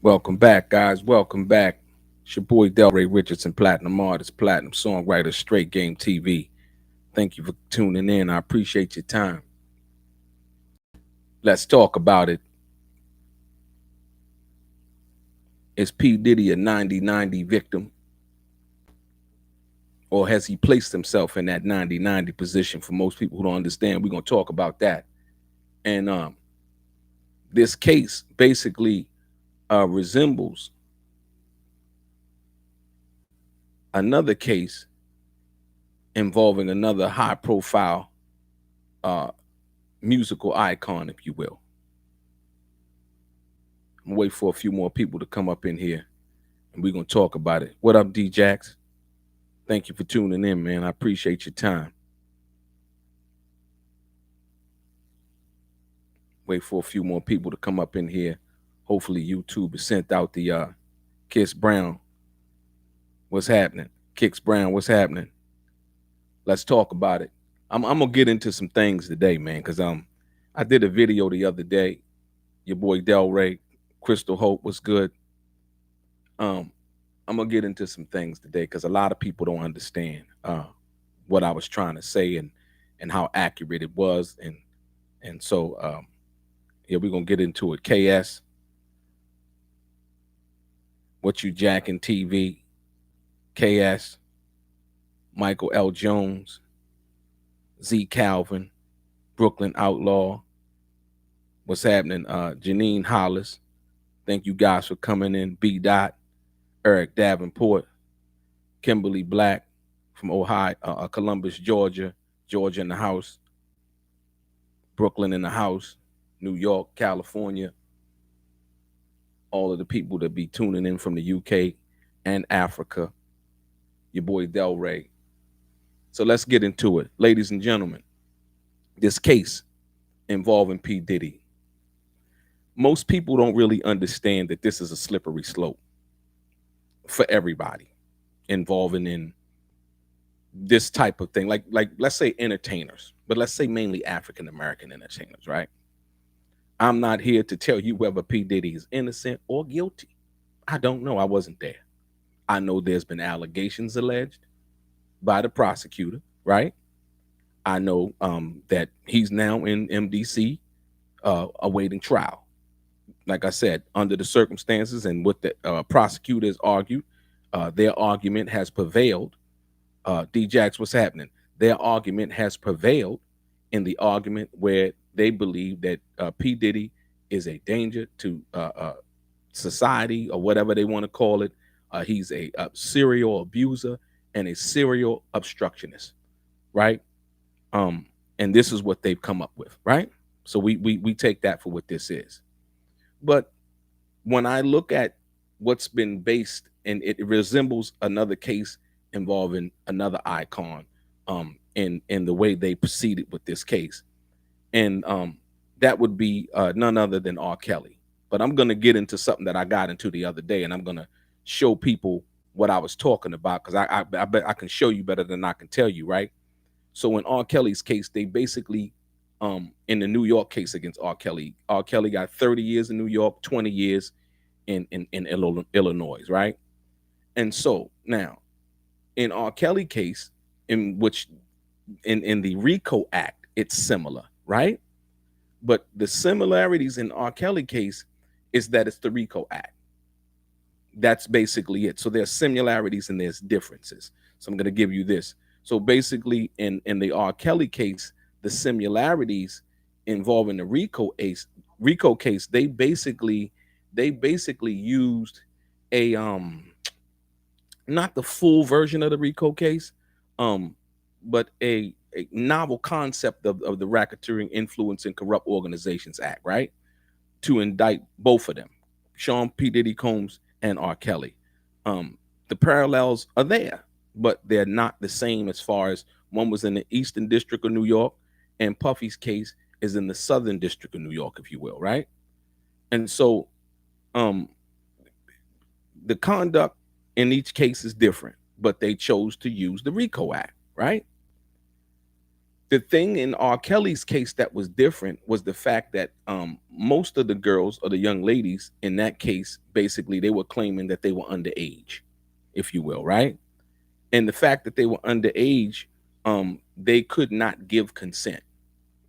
Welcome back, guys. Welcome back. It's your boy DELRAY Richardson, platinum artist, platinum songwriter, Straight Game TV. Thank you for tuning in. I appreciate your time. Let's talk about it. Is P. Diddy a 90-90 victim? Or has he placed himself in that 90-90 position? For most people who don't understand, we're going to talk about that. And this case basically resembles another case involving another high profile uh, musical icon, if you will. I'm gonna wait for a few more people to come up in here and we're gonna talk about it. What up, D Jax? Thank you for tuning in, man. I appreciate your time. Wait for a few more people to come up in here. Hopefully YouTube has sent out the Kiss Brown. What's happening? Kicks Brown, what's happening? Let's talk about it. I'm gonna get into some things today, man, because I did a video the other day. Your boy DELRAY, Crystal Hope was good. I'm gonna get into some things today because a lot of people don't understand what I was trying to say and how accurate it was, and so yeah, we're gonna get into it. KS, what you jacking TV? KS, Michael L. Jones, Z Calvin, Brooklyn Outlaw. What's happening? Janine Hollis. Thank you guys for coming in. B. Dot, Eric Davenport, Kimberly Black from Ohio, Columbus, Georgia. Georgia in the house. Brooklyn in the house. New York, California. All of the people that be tuning in from the UK and Africa. Your boy DELRAY. So let's get into it. Ladies and gentlemen, this case involving P. Diddy. Most people don't really understand that this is a slippery slope for everybody involving in this type of thing. Like let's say entertainers, but let's say mainly African American entertainers, right? I'm not here to tell you whether P. Diddy is innocent or guilty. I don't know. I wasn't there. I know there's been allegations alleged by the prosecutor, right? I know that he's now in MDC awaiting trial. Like I said, under the circumstances and what the prosecutors argued, their argument has prevailed. D-Jax, what's happening? Their argument has prevailed in the argument where they believe that P. Diddy is a danger to society or whatever they want to call it. He's a serial abuser and a serial obstructionist, right? And this is what they've come up with, right? So we take that for what this is. But when I look at what's been based, and it resembles another case involving another icon, in the way they proceeded with this case, and that would be none other than R. Kelly. But I'm gonna get into something that I got into the other day, and I'm gonna show people what I was talking about because I bet I can show you better than I can tell you, right? So in R. Kelly's case, they basically in the New York case against R. Kelly got 30 years in New York, 20 years in Illinois, right? And so now in R. Kelly case, in which in the RICO Act, it's similar, right? But the similarities in R. Kelly case is that it's the RICO Act. That's basically it. So there's similarities and there's differences. So I'm going to give you this. So basically, in the R. Kelly case, the similarities involving the RICO case, they basically used a not the full version of the RICO case, but a novel concept of the Racketeering, Influence, and Corrupt Organizations Act, right? To indict both of them, Sean P. Diddy Combs and R. Kelly. The parallels are there, but they're not the same as far as one was in the Eastern District of New York and Puffy's case is in the Southern District of New York, if you will, right? And so the conduct in each case is different, but they chose to use the RICO Act, right? The thing in R. Kelly's case that was different was the fact that most of the girls or the young ladies in that case, basically, they were claiming that they were underage, if you will, right? And the fact that they were underage, they could not give consent.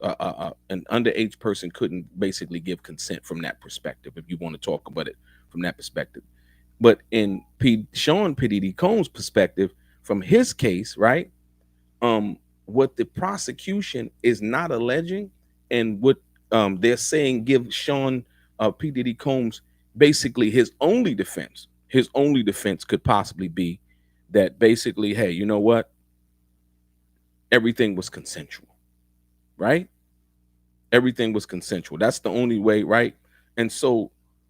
An underage person couldn't basically give consent from that perspective, if you want to talk about it from that perspective. But in Sean P. Diddy Combs' perspective, from his case, right? What the prosecution is not alleging, and what they're saying give Sean P. Diddy Combs basically his only defense. His only defense could possibly be that basically, hey, you know what? Everything was consensual, right? Everything was consensual. That's the only way, right? And so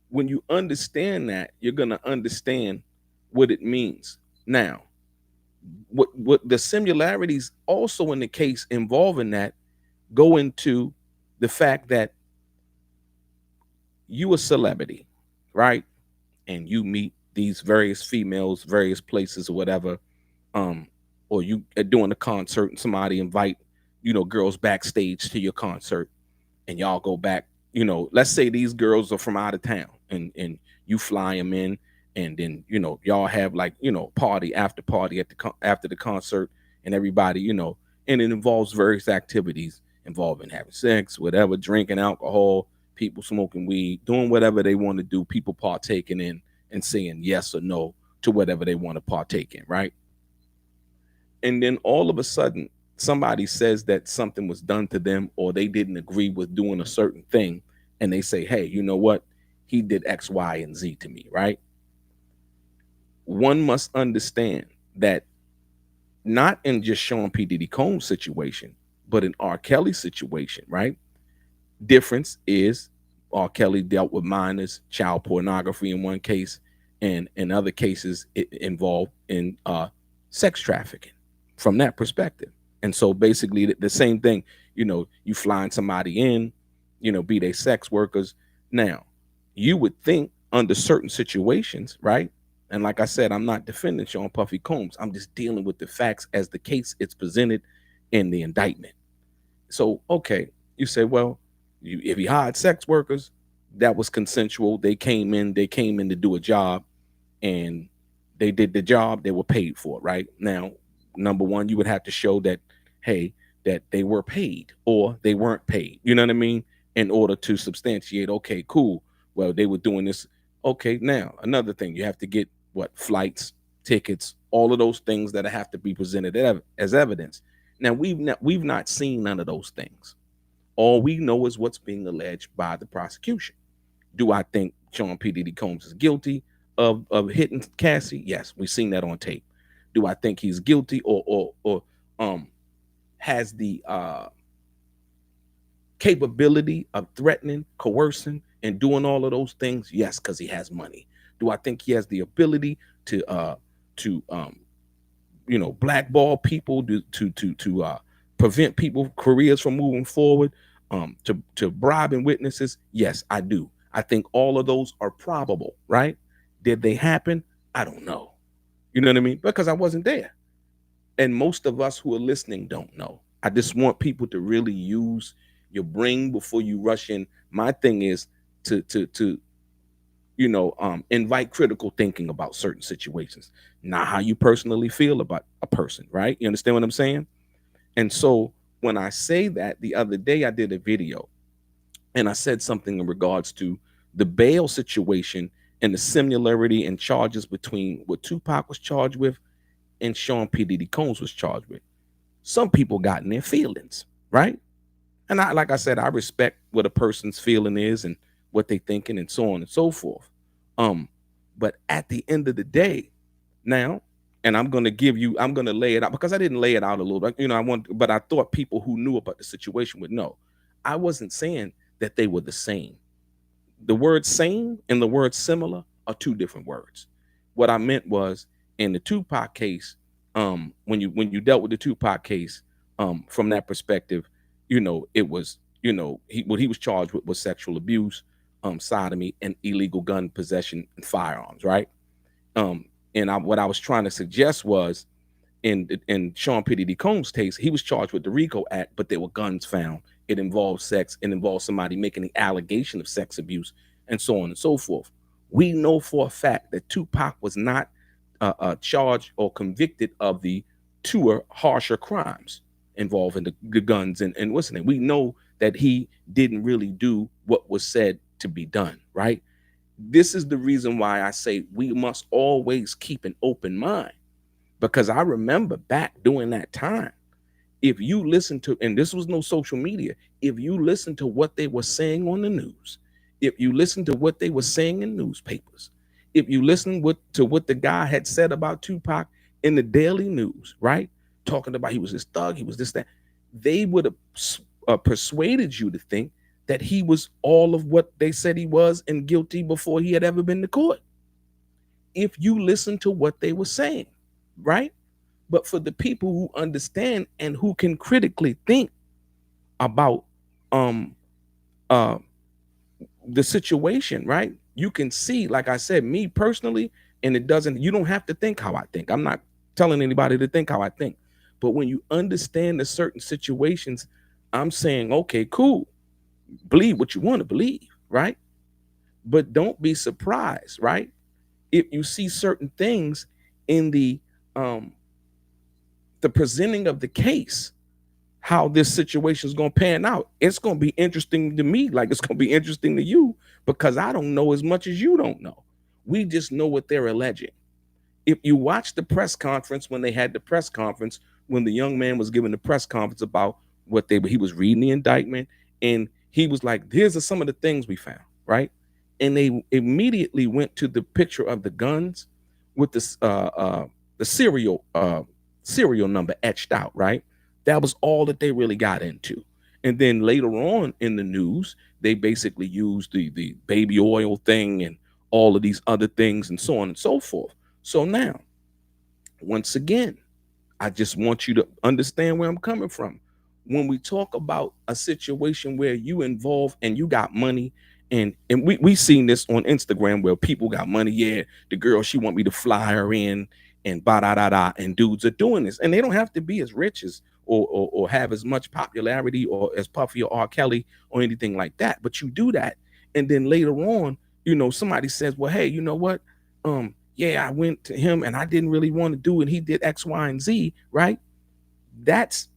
when you understand that, you're going to understand what it means. Now, what the similarities also in the case involving that go into the fact that you a celebrity, right? And you meet these various females, various places or whatever, or you are doing a concert and somebody invite, girls backstage to your concert, and y'all go back, let's say these girls are from out of town, and you fly them in, and then y'all have like party after party after the concert, and everybody, and it involves various activities involving having sex, whatever, drinking alcohol, people smoking weed, doing whatever they want to do, people partaking in and saying yes or no to whatever they want to partake in, right? And then all of a sudden somebody says that something was done to them, or they didn't agree with doing a certain thing, and they say, hey, you know what, he did X, Y, and Z to me, right? One must understand that not in just Sean P. Diddy Combs' situation, but in R. Kelly's situation, right? Difference is R. Kelly dealt with minors, child pornography in one case, and in other cases it involved in sex trafficking from that perspective. And so basically the same thing, you flying somebody in, be they sex workers. Now, you would think under certain situations, right? And like I said, I'm not defending Sean Puffy Combs. I'm just dealing with the facts as the case it's presented in the indictment. So, okay, you say, well, if he hired sex workers, that was consensual. They came in to do a job, and they did the job. They were paid for it, right? Now, number one, you would have to show that, hey, that they were paid or they weren't paid. You know what I mean? In order to substantiate, okay, cool. Well, they were doing this. Okay, now another thing, you have to get what, flights, tickets, all of those things that have to be presented as evidence. Now, we've not seen none of those things. All we know is what's being alleged by the prosecution. Do I think Sean P. Diddy Combs is guilty of hitting Cassie? Yes, we've seen that on tape. Do I think he's guilty or has the capability of threatening, coercing, and doing all of those things? Yes, because he has money. Do I think he has the ability to blackball people, to prevent people careers from moving forward, to bribing witnesses? Yes, I do. I think all of those are probable, right? Did they happen? I don't know. You know what I mean? Because I wasn't there. And most of us who are listening don't know. I just want people to really use your brain before you rush in. My thing is to invite critical thinking about certain situations, not how you personally feel about a person, right? You understand what I'm saying? And so when I say that, the other day I did a video and I said something in regards to the bail situation and the similarity in charges between what Tupac was charged with and Sean P. Diddy Combs was charged with. Some people got in their feelings, right? And like I said, I respect what a person's feeling is and what they thinking and so on and so forth. But at the end of the day, now, and I'm going to lay it out because I didn't lay it out a little bit, but I thought people who knew about the situation would know. I wasn't saying that they were the same. The word same and the word similar are two different words. What I meant was, in the Tupac case, when you dealt with the Tupac case, from that perspective, it was, what he was charged with was sexual abuse, sodomy, and illegal gun possession and firearms, right? And what I was trying to suggest was, in Sean P. Diddy Combs' case, he was charged with the RICO Act, but there were guns found. It involved sex. It involved somebody making the allegation of sex abuse, and so on and so forth. We know for a fact that Tupac was not charged or convicted of the two harsher crimes involving the guns and what's the name. We know that he didn't really do what was said to be done, right? This is the reason why I say we must always keep an open mind, because I remember back during that time, if you listen to, and this was no social media, if you listen to what they were saying on the news, if you listen to what they were saying in newspapers, if you listen to what the guy had said about Tupac in the daily news, right? Talking about he was this thug, he was this, that, they would have persuaded you to think that he was all of what they said he was and guilty before he had ever been to court. If you listen to what they were saying, right? But for the people who understand and who can critically think about uh the situation, right? You can see, like I said, me personally, and you don't have to think how I think. I'm not telling anybody to think how I think. But when you understand the certain situations, I'm saying, okay, cool. Believe what you want to believe, right? But don't be surprised, right? If you see certain things in the presenting of the case, how this situation is going to pan out. It's going to be interesting to me, like it's going to be interesting to you, because I don't know as much as you don't know. We just know what they're alleging. If you watch the press conference, when they had the press conference, when the young man was giving the press conference about what he was reading the indictment, and he was like, here's some of the things we found, right? And they immediately went to the picture of the guns with the serial number etched out, right? That was all that they really got into. And then later on in the news, they basically used the baby oil thing and all of these other things and so on and so forth. So now, once again, I just want you to understand where I'm coming from. When we talk about a situation where you involve and you got money, and we seen this on Instagram where people got money. Yeah, the girl, she want me to fly her in, and ba da da da, and dudes are doing this, and they don't have to be as rich as or have as much popularity or as Puffy or R. Kelly or anything like that. But you do that, and then later on, somebody says, well, hey, you know what? Yeah, I went to him and I didn't really want to do it. He did X, Y, and Z, right? That's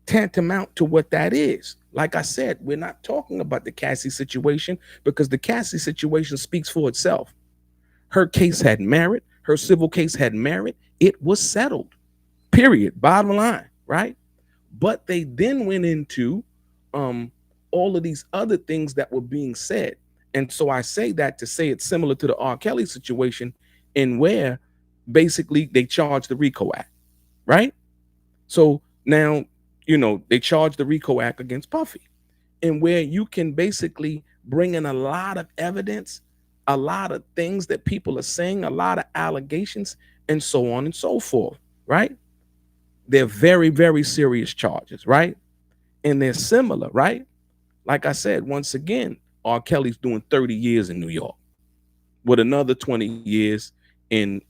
tantamount to what that is. Like I said, we're not talking about the Cassie situation, because the Cassie situation speaks for itself. Her case had merit. Her civil case had merit. It was settled, period, bottom line, right? But they then went into all of these other things that were being said. And so I say that to say it's similar to the R. Kelly situation, in where basically they charged the RICO Act, right? So now, they charged the RICO Act against Puffy, and where you can basically bring in a lot of evidence, a lot of things that people are saying, a lot of allegations, and so on and so forth, right? They're very, very serious charges, right? And they're similar, right? Like I said, once again, R. Kelly's doing 30 years in New York with another 20 years in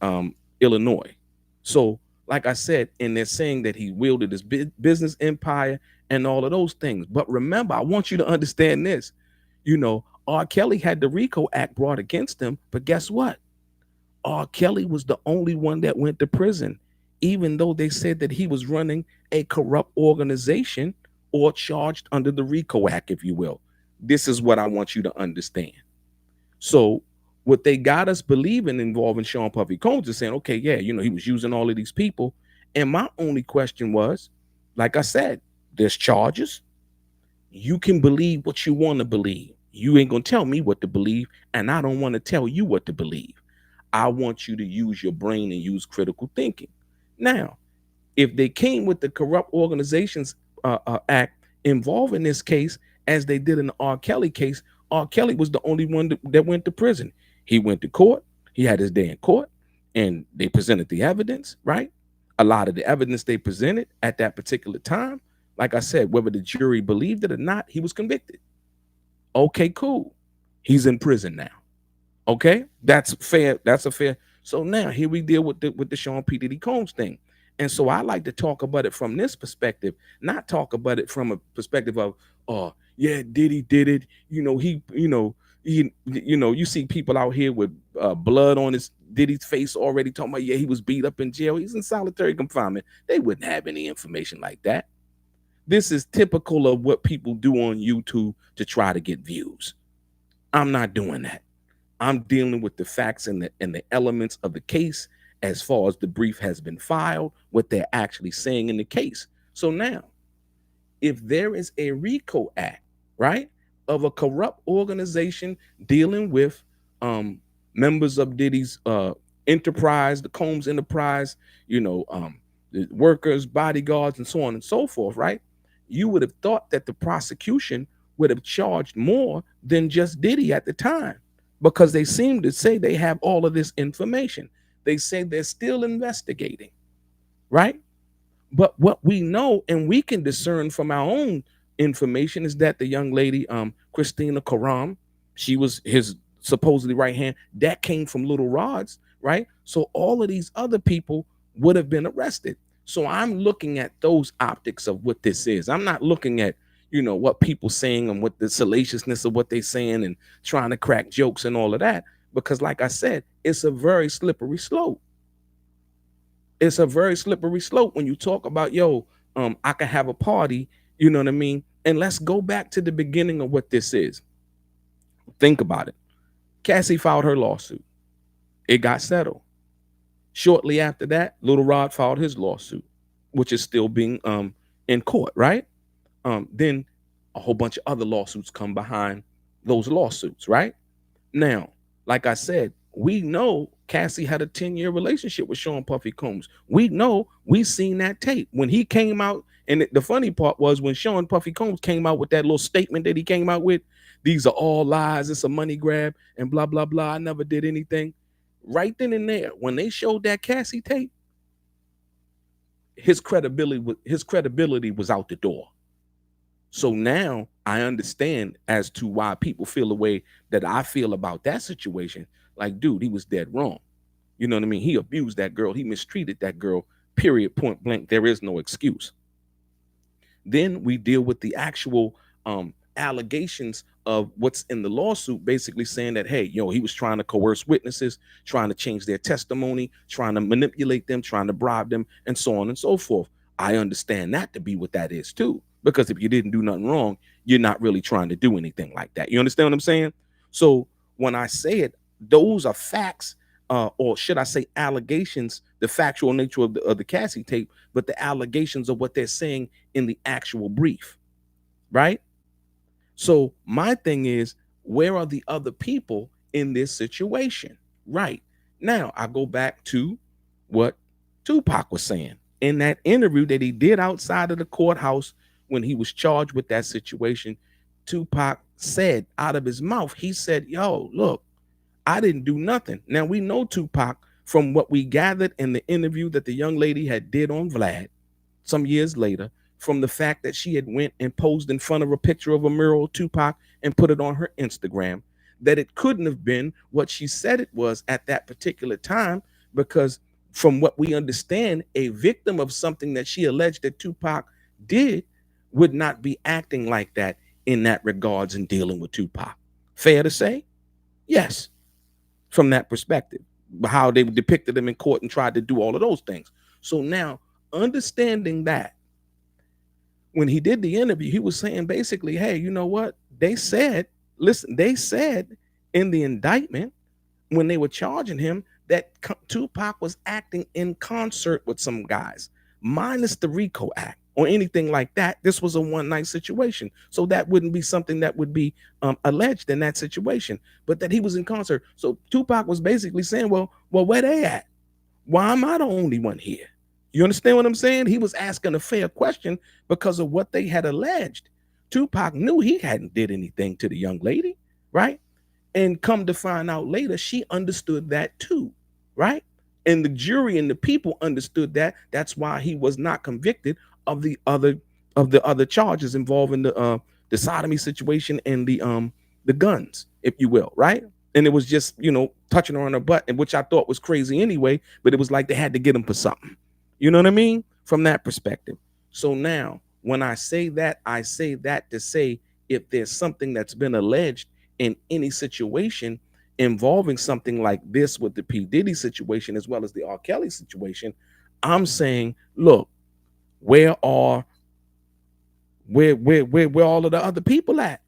Illinois. So, like I said, and they're saying that he wielded his business empire and all of those things. But remember, I want you to understand this. R. Kelly had the RICO Act brought against him, but guess what? R. Kelly was the only one that went to prison, even though they said that he was running a corrupt organization or charged under the RICO Act, if you will. This is what I want you to understand. So what they got us believing involving Sean Puffy Combs is saying, okay, yeah, he was using all of these people. And my only question was, like I said, there's charges. You can believe what you want to believe. You ain't going to tell me what to believe, and I don't want to tell you what to believe. I want you to use your brain and use critical thinking. Now, if they came with the Corrupt Organizations Act involved in this case, as they did in the R. Kelly case, R. Kelly was the only one that went to prison. He went to court. He had his day in court, and they presented the evidence, right? A lot of the evidence they presented at that particular time, like I said, whether the jury believed it or not, he was convicted. Okay, cool. He's in prison now. Okay, that's fair. That's a fair. So now here we deal with the Sean P. Diddy Combs thing, And so I like to talk about it from this perspective, not talk about it from a perspective of, oh, yeah, Diddy did it. You see people out here with blood on his Diddy's face already talking about, yeah, he was beat up in jail. He's in solitary confinement. They wouldn't have any information like that. This is typical of what people do on YouTube to try to get views. I'm not doing that. I'm dealing with the facts and the elements of the case as far as the brief has been filed, what they're actually saying in the case. So now, if there is a RICO Act, right, of a corrupt organization dealing with members of Diddy's enterprise, the Combs enterprise, the workers, bodyguards, and so on and so forth, right? You would have thought that the prosecution would have charged more than just Diddy at the time, because they seem to say they have all of this information. They say they're still investigating, right? But what we know and we can discern from our own information is that the young lady, Christina Karam, she was his supposedly right hand, that came from Little Rod's, right? So all of these other people would have been arrested. So I'm looking at those optics of what this is. I'm not looking at, what people saying and what the salaciousness of what they're saying and trying to crack jokes and all of that. Because like I said, it's a very slippery slope. It's a very slippery slope when you talk about, I can have a party, you know what I mean? And let's go back to the beginning of what this is. Think about it. Cassie filed her lawsuit. It got settled. Shortly after that, Little Rod filed his lawsuit, which is still being in court, right? Then a whole bunch of other lawsuits come behind those lawsuits, right? Now, like I said, we know Cassie had a 10-year relationship with Sean Puffy Combs. We know, we seen that tape when he came out. And the funny part was when Sean Puffy Combs came out with that little statement that he came out with, these are all lies, it's a money grab and blah, blah, blah. I never did anything. Right then and there, when they showed that Cassie tape, his credibility was out the door. So now I understand as to why people feel the way that I feel about that situation. Like, dude, he was dead wrong. You know what I mean? He abused that girl. He mistreated that girl, period, point blank. There is no excuse. Then we deal with the actual allegations of what's in the lawsuit, basically saying that, hey, he was trying to coerce witnesses, trying to change their testimony, trying to manipulate them, trying to bribe them, and so on and so forth. I understand that to be what that is too. Because if you didn't do nothing wrong, you're not really trying to do anything like that. You understand what I'm saying? So when I say it, those are facts, or should I say allegations, the factual nature of the Cassie tape, but the allegations of what they're saying in the actual brief, right? So my thing is, where are the other people in this situation? Right. Now, I go back to what Tupac was saying in that interview that he did outside of the courthouse when he was charged with that situation. Tupac said out of his mouth, he said, yo, look, I didn't do nothing. Now, we know Tupac from what we gathered in the interview that the young lady had did on Vlad some years later, from the fact that she had went and posed in front of a picture of a mural of Tupac and put it on her Instagram, that it couldn't have been what she said it was at that particular time, because from what we understand, a victim of something that she alleged that Tupac did would not be acting like that in that regards in dealing with Tupac. Fair to say? Yes. From that perspective, how they depicted him in court and tried to do all of those things. So now, understanding that, when he did the interview, he was saying basically, hey, you know what? They said in the indictment when they were charging him that Tupac was acting in concert with some guys, minus the RICO Act or anything like that. This was a one-night situation. So that wouldn't be something that would be alleged in that situation, but that he was in concert. So Tupac was basically saying, well, where they at? Why am I the only one here? You understand what I'm saying? He was asking a fair question because of what they had alleged. Tupac knew he hadn't did anything to the young lady, right? And come to find out later, she understood that too, right? And the jury and the people understood that. That's why he was not convicted of the other charges involving the sodomy situation and the guns, if you will, right? And it was just, touching her on her butt, and which I thought was crazy anyway, but it was like they had to get him for something. You know what I mean? From that perspective. So now, when I say that to say if there's something that's been alleged in any situation involving something like this with the P. Diddy situation as well as the R. Kelly situation, I'm saying, look, where are where all of the other people at?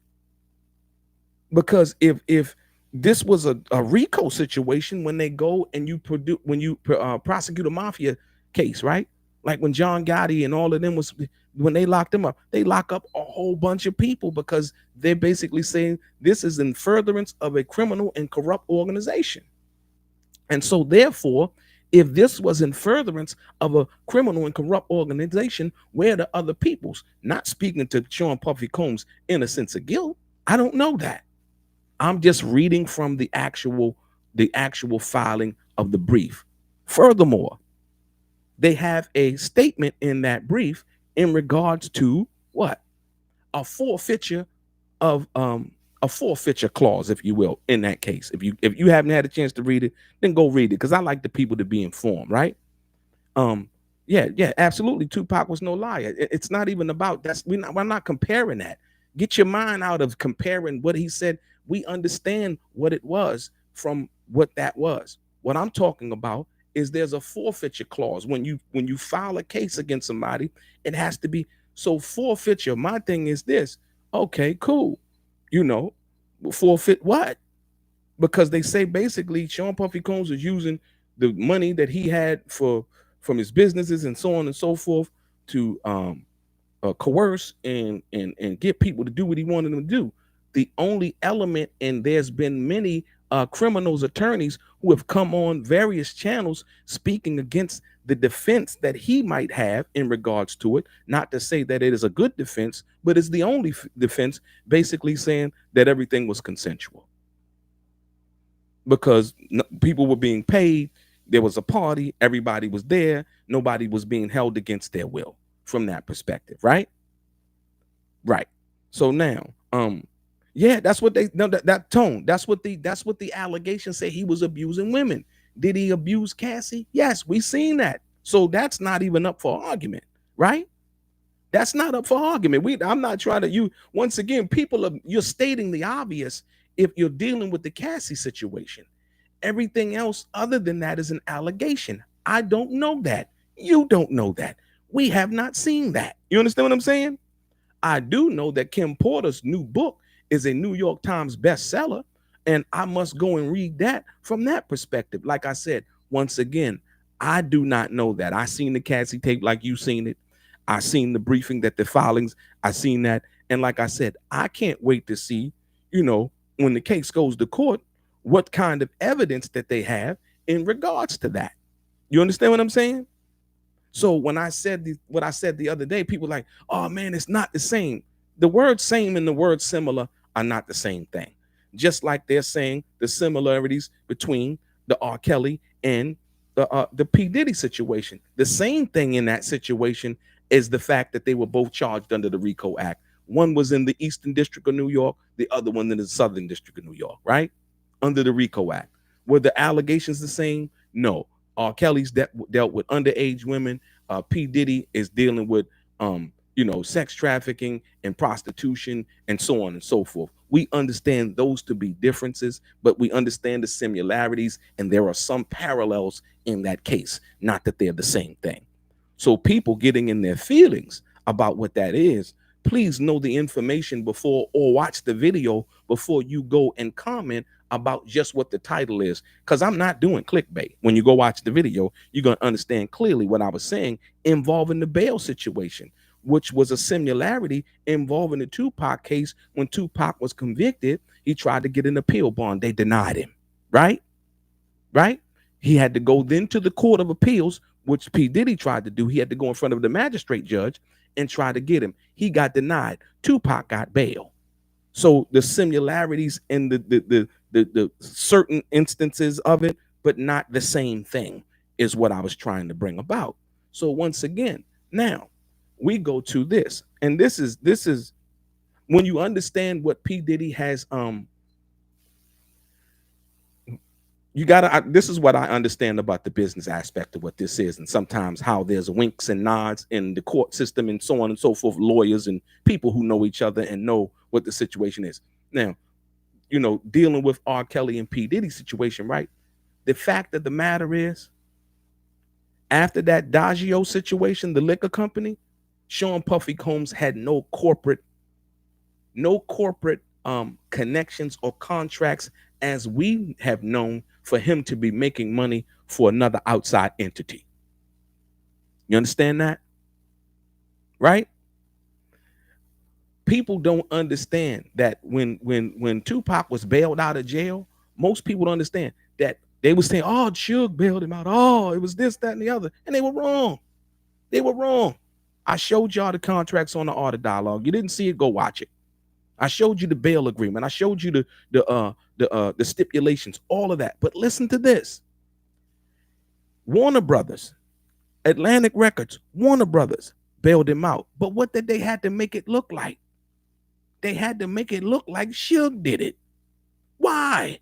Because if this was a RICO situation, when they go and you produce when you prosecute a mafia case, right? Like when John Gotti and all of them was when they locked them up, they lock up a whole bunch of people because they're basically saying this is in furtherance of a criminal and corrupt organization. And so therefore, if this was in furtherance of a criminal and corrupt organization, where are the other peoples? Not speaking to Sean Puffy Combs' innocence of guilt. I don't know that. I'm just reading from the actual filing of the brief. Furthermore, they have a statement in that brief in regards to what? A forfeiture of a forfeiture clause, if you will, in that case. If you haven't had a chance to read it, then go read it because I like the people to be informed, right? Um, yeah, absolutely. Tupac was no liar. It's not even about that's we're not comparing that. Get your mind out of comparing what he said. We understand what it was from what that was. What I'm talking about is there's a forfeiture clause when you file a case against somebody, it has to be so forfeiture. My thing is this. Okay, cool. You know, forfeit what? Because they say basically Sean Puffy Combs was using the money that he had from his businesses and so on and so forth to coerce and get people to do what he wanted them to do. The only element, and there's been many criminals attorneys who have come on various channels speaking against the defense that he might have in regards to it. Not to say that it is a good defense, but it's the only defense, basically saying that everything was consensual because people were being paid. There was a party, everybody was there, nobody was being held against their will from that perspective, right? Right. So now, yeah, that's what they no that tone. That's what the allegations say. He was abusing women. Did he abuse Cassie? Yes, we seen that. So that's not even up for argument, right? That's not up for argument. I'm not trying to you once again, people are you're stating the obvious if you're dealing with the Cassie situation. Everything else other than that is an allegation. I don't know that. You don't know that. We have not seen that. You understand what I'm saying? I do know that Kim Porter's new book is a New York Times bestseller, and I must go and read that from that perspective. Like I said, once again, I do not know that. I seen the Cassie tape like you seen it. I seen the briefing that the filings, I seen that. And like I said, I can't wait to see, when the case goes to court, what kind of evidence that they have in regards to that. You understand what I'm saying? So when I said what I said the other day, people were like, oh man, it's not the same. The word same and the word similar are not the same thing. Just like they're saying the similarities between the R. Kelly and the P. Diddy situation. The same thing in that situation is the fact that they were both charged under the RICO Act. One was in the Eastern District of New York, the other one in the Southern District of New York, right? Under the RICO Act. Were the allegations the same? No. R. Kelly's dealt with underage women. P. Diddy is dealing with, sex trafficking and prostitution and so on and so forth. We understand those to be differences, but we understand the similarities, and there are some parallels in that case, not that they're the same thing. So people getting in their feelings about what that is, please know the information before or watch the video before you go and comment about just what the title is, because I'm not doing clickbait. When you go watch the video, you're going to understand clearly what I was saying involving the bail situation, which was a similarity involving the Tupac case. When Tupac was convicted, he tried to get an appeal bond. They denied him, right? Right? He had to go then to the Court of Appeals, which P. Diddy tried to do. He had to go in front of the magistrate judge and try to get him. He got denied. Tupac got bail. So the similarities in the certain instances of it, but not the same thing, is what I was trying to bring about. So once again, now we go to this, and this is when you understand what P. Diddy has You gotta, this is what I understand about the business aspect of what this is, and sometimes how there's winks and nods in the court system and so on and so forth, lawyers and people who know each other and know what the situation is. Now, dealing with R. Kelly and P. Diddy situation, right? The fact of the matter is, after that Diageo situation, the liquor company, Sean Puffy Combs had no corporate connections or contracts as we have known for him to be making money for another outside entity. You understand that? Right? People don't understand that when Tupac was bailed out of jail, most people don't understand that they were saying, oh, Suge bailed him out. Oh, it was this, that, and the other. And they were wrong. They were wrong. I showed y'all the contracts on the Art of Dialogue. You didn't see it, go watch it. I showed you the bail agreement. I showed you the stipulations, all of that. But listen to this. Warner Brothers, Atlantic Records, Warner Brothers bailed him out. But what did they had to make it look like? They had to make it look like Suge did it. Why?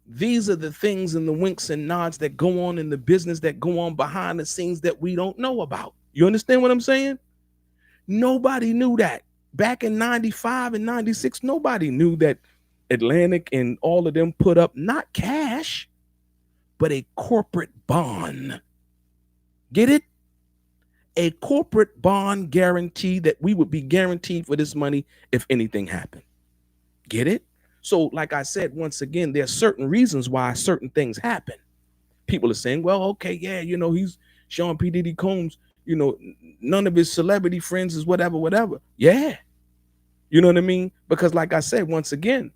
These are the things and the winks and nods that go on in the business, that go on behind the scenes that we don't know about. You understand what I'm saying? Nobody knew that. Back in 95 and 96, nobody knew that Atlantic and all of them put up not cash, but a corporate bond. Get it? A corporate bond guarantee that we would be guaranteed for this money if anything happened. Get it? So like I said, once again, there are certain reasons why certain things happen. People are saying, well, okay, yeah, he's Sean P. Diddy Combs, none of his celebrity friends is whatever. Yeah. You know what I mean? Because like I said, once again,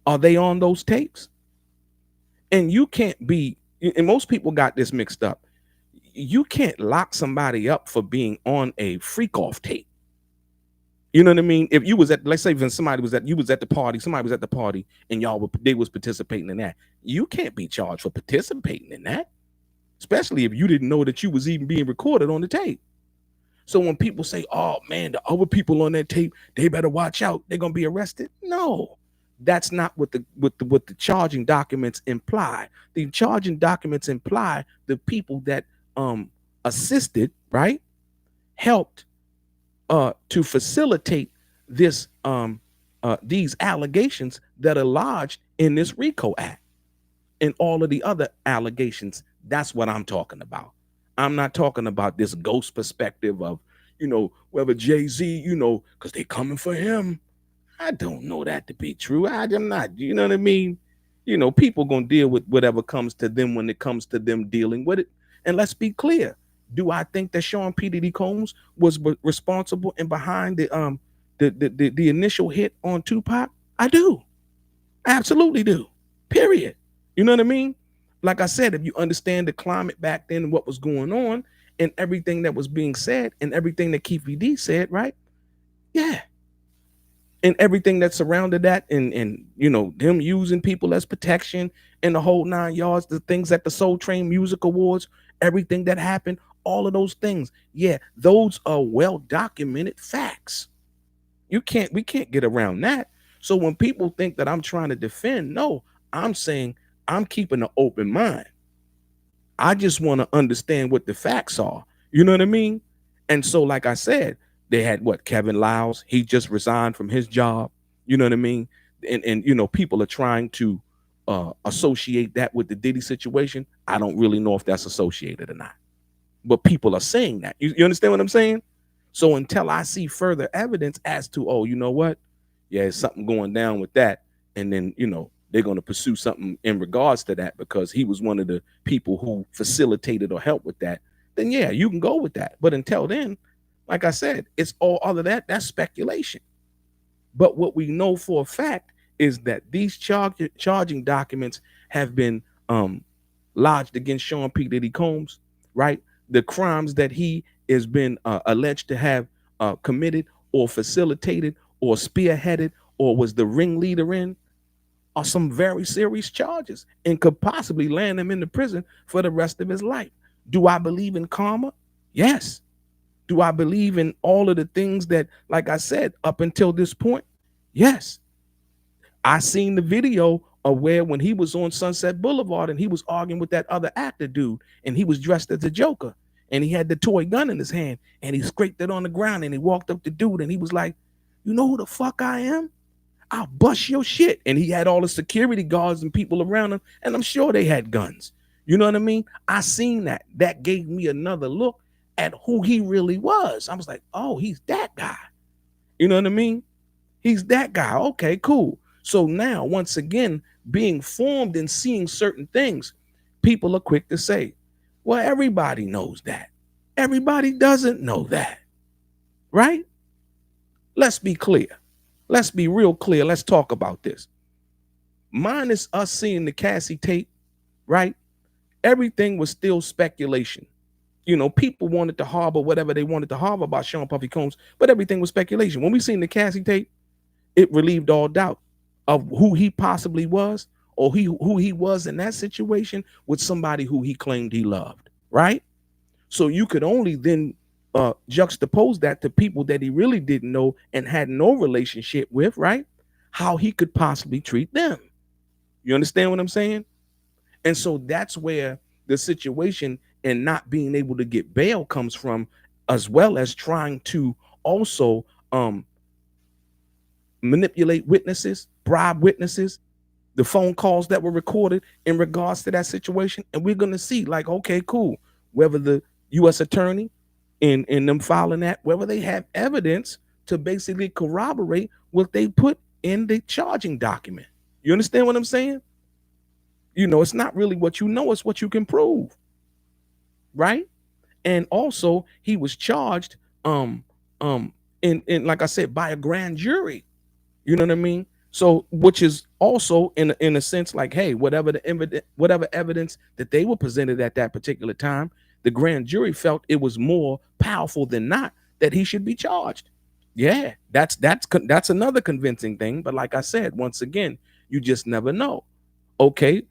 are they on those tapes? And you can't be, and most people got this mixed up. You can't lock somebody up for being on a freak off tape. You know what I mean? If you was at, let's say, when somebody was at, you was at the party, somebody was at the party, and they was participating in that. You can't be charged for participating in that, especially if you didn't know that you was even being recorded on the tape. So when people say, oh man, the other people on that tape, they better watch out, they're gonna be arrested. No, that's not what the charging documents imply. The charging documents imply the people that assisted, right, helped to facilitate this these allegations that are lodged in this RICO Act and all of the other allegations. That's what I'm talking about. I'm not talking about this ghost perspective of, whether Jay-Z, because they coming for him. I don't know that to be true. I'm not, you know what I mean? People gonna deal with whatever comes to them when it comes to them dealing with it. And let's be clear. Do I think that Sean P. Diddy Combs was responsible and behind the initial hit on Tupac? I do. Absolutely do. Period. You know what I mean? Like I said, if you understand the climate back then and what was going on and everything that was being said and everything that Keefe D said, right? Yeah. And everything that surrounded that and them using people as protection and the whole 9 yards, the things at the Soul Train Music Awards, everything that happened, all of those things. Yeah, those are well-documented facts. We can't get around that. So when people think that I'm trying to defend, no, I'm saying I'm keeping an open mind. I just want to understand what the facts are. You know what I mean? And so, like I said, they had Kevin Liles, he just resigned from his job. You know what I mean? And people are trying to associate that with the Diddy situation. I don't really know if that's associated or not, but people are saying that. You understand what I'm saying? So until I see further evidence as to, oh, you know what? Yeah, it's something going down with that. And then, they're going to pursue something in regards to that because he was one of the people who facilitated or helped with that. Then, yeah, you can go with that. But until then, like I said, it's all other that's speculation. But what we know for a fact is that these charging documents have been lodged against Sean P. Diddy Combs, right? The crimes that he has been alleged to have committed or facilitated or spearheaded or was the ringleader in are some very serious charges and could possibly land him in the prison for the rest of his life. Do I believe in karma? Yes. Do I believe in all of the things that, like I said, up until this point? Yes. I seen the video aware when he was on Sunset Boulevard and he was arguing with that other actor dude, and he was dressed as a Joker, and he had the toy gun in his hand, and he scraped it on the ground, and he walked up to dude, and he was like, "You know who the fuck I am? I'll bust your shit." And he had all the security guards and people around him, and I'm sure they had guns. You know what I mean? I seen that. That gave me another look at who he really was. I was like, oh, he's that guy. You know what I mean? He's that guy. Okay, cool. So now, once again, being formed and seeing certain things, people are quick to say, well, everybody knows that. Everybody doesn't know that, right? Let's be clear. Let's be real clear. Let's talk about this. Minus us seeing the Cassie tape, right? Everything was still speculation. You know, people wanted to harbor whatever they wanted to harbor about Sean Puffy Combs, but everything was speculation. When we seen the Cassie tape, it relieved all doubt of who he possibly was, or who he was in that situation with somebody who he claimed he loved, right? So you could only then juxtapose that to people that he really didn't know and had no relationship with, right? How he could possibly treat them. You understand what I'm saying? And so that's where the situation and not being able to get bail comes from, as well as trying to also manipulate witnesses, bribe witnesses, the phone calls that were recorded in regards to that situation. And we're going to see, like, okay, cool, whether the U.S. attorney in them filing that, whether they have evidence to basically corroborate what they put in the charging document. You understand what I'm saying? You know, it's not really what you know, it's what you can prove, right? And also, he was charged in like I said, by a grand jury. You know what I mean? So, which is also in a sense like, hey, whatever evidence that they were presented at that particular time, the grand jury felt it was more powerful than not that he should be charged. Yeah, that's another convincing thing. But like I said, once again, you just never know. Okay,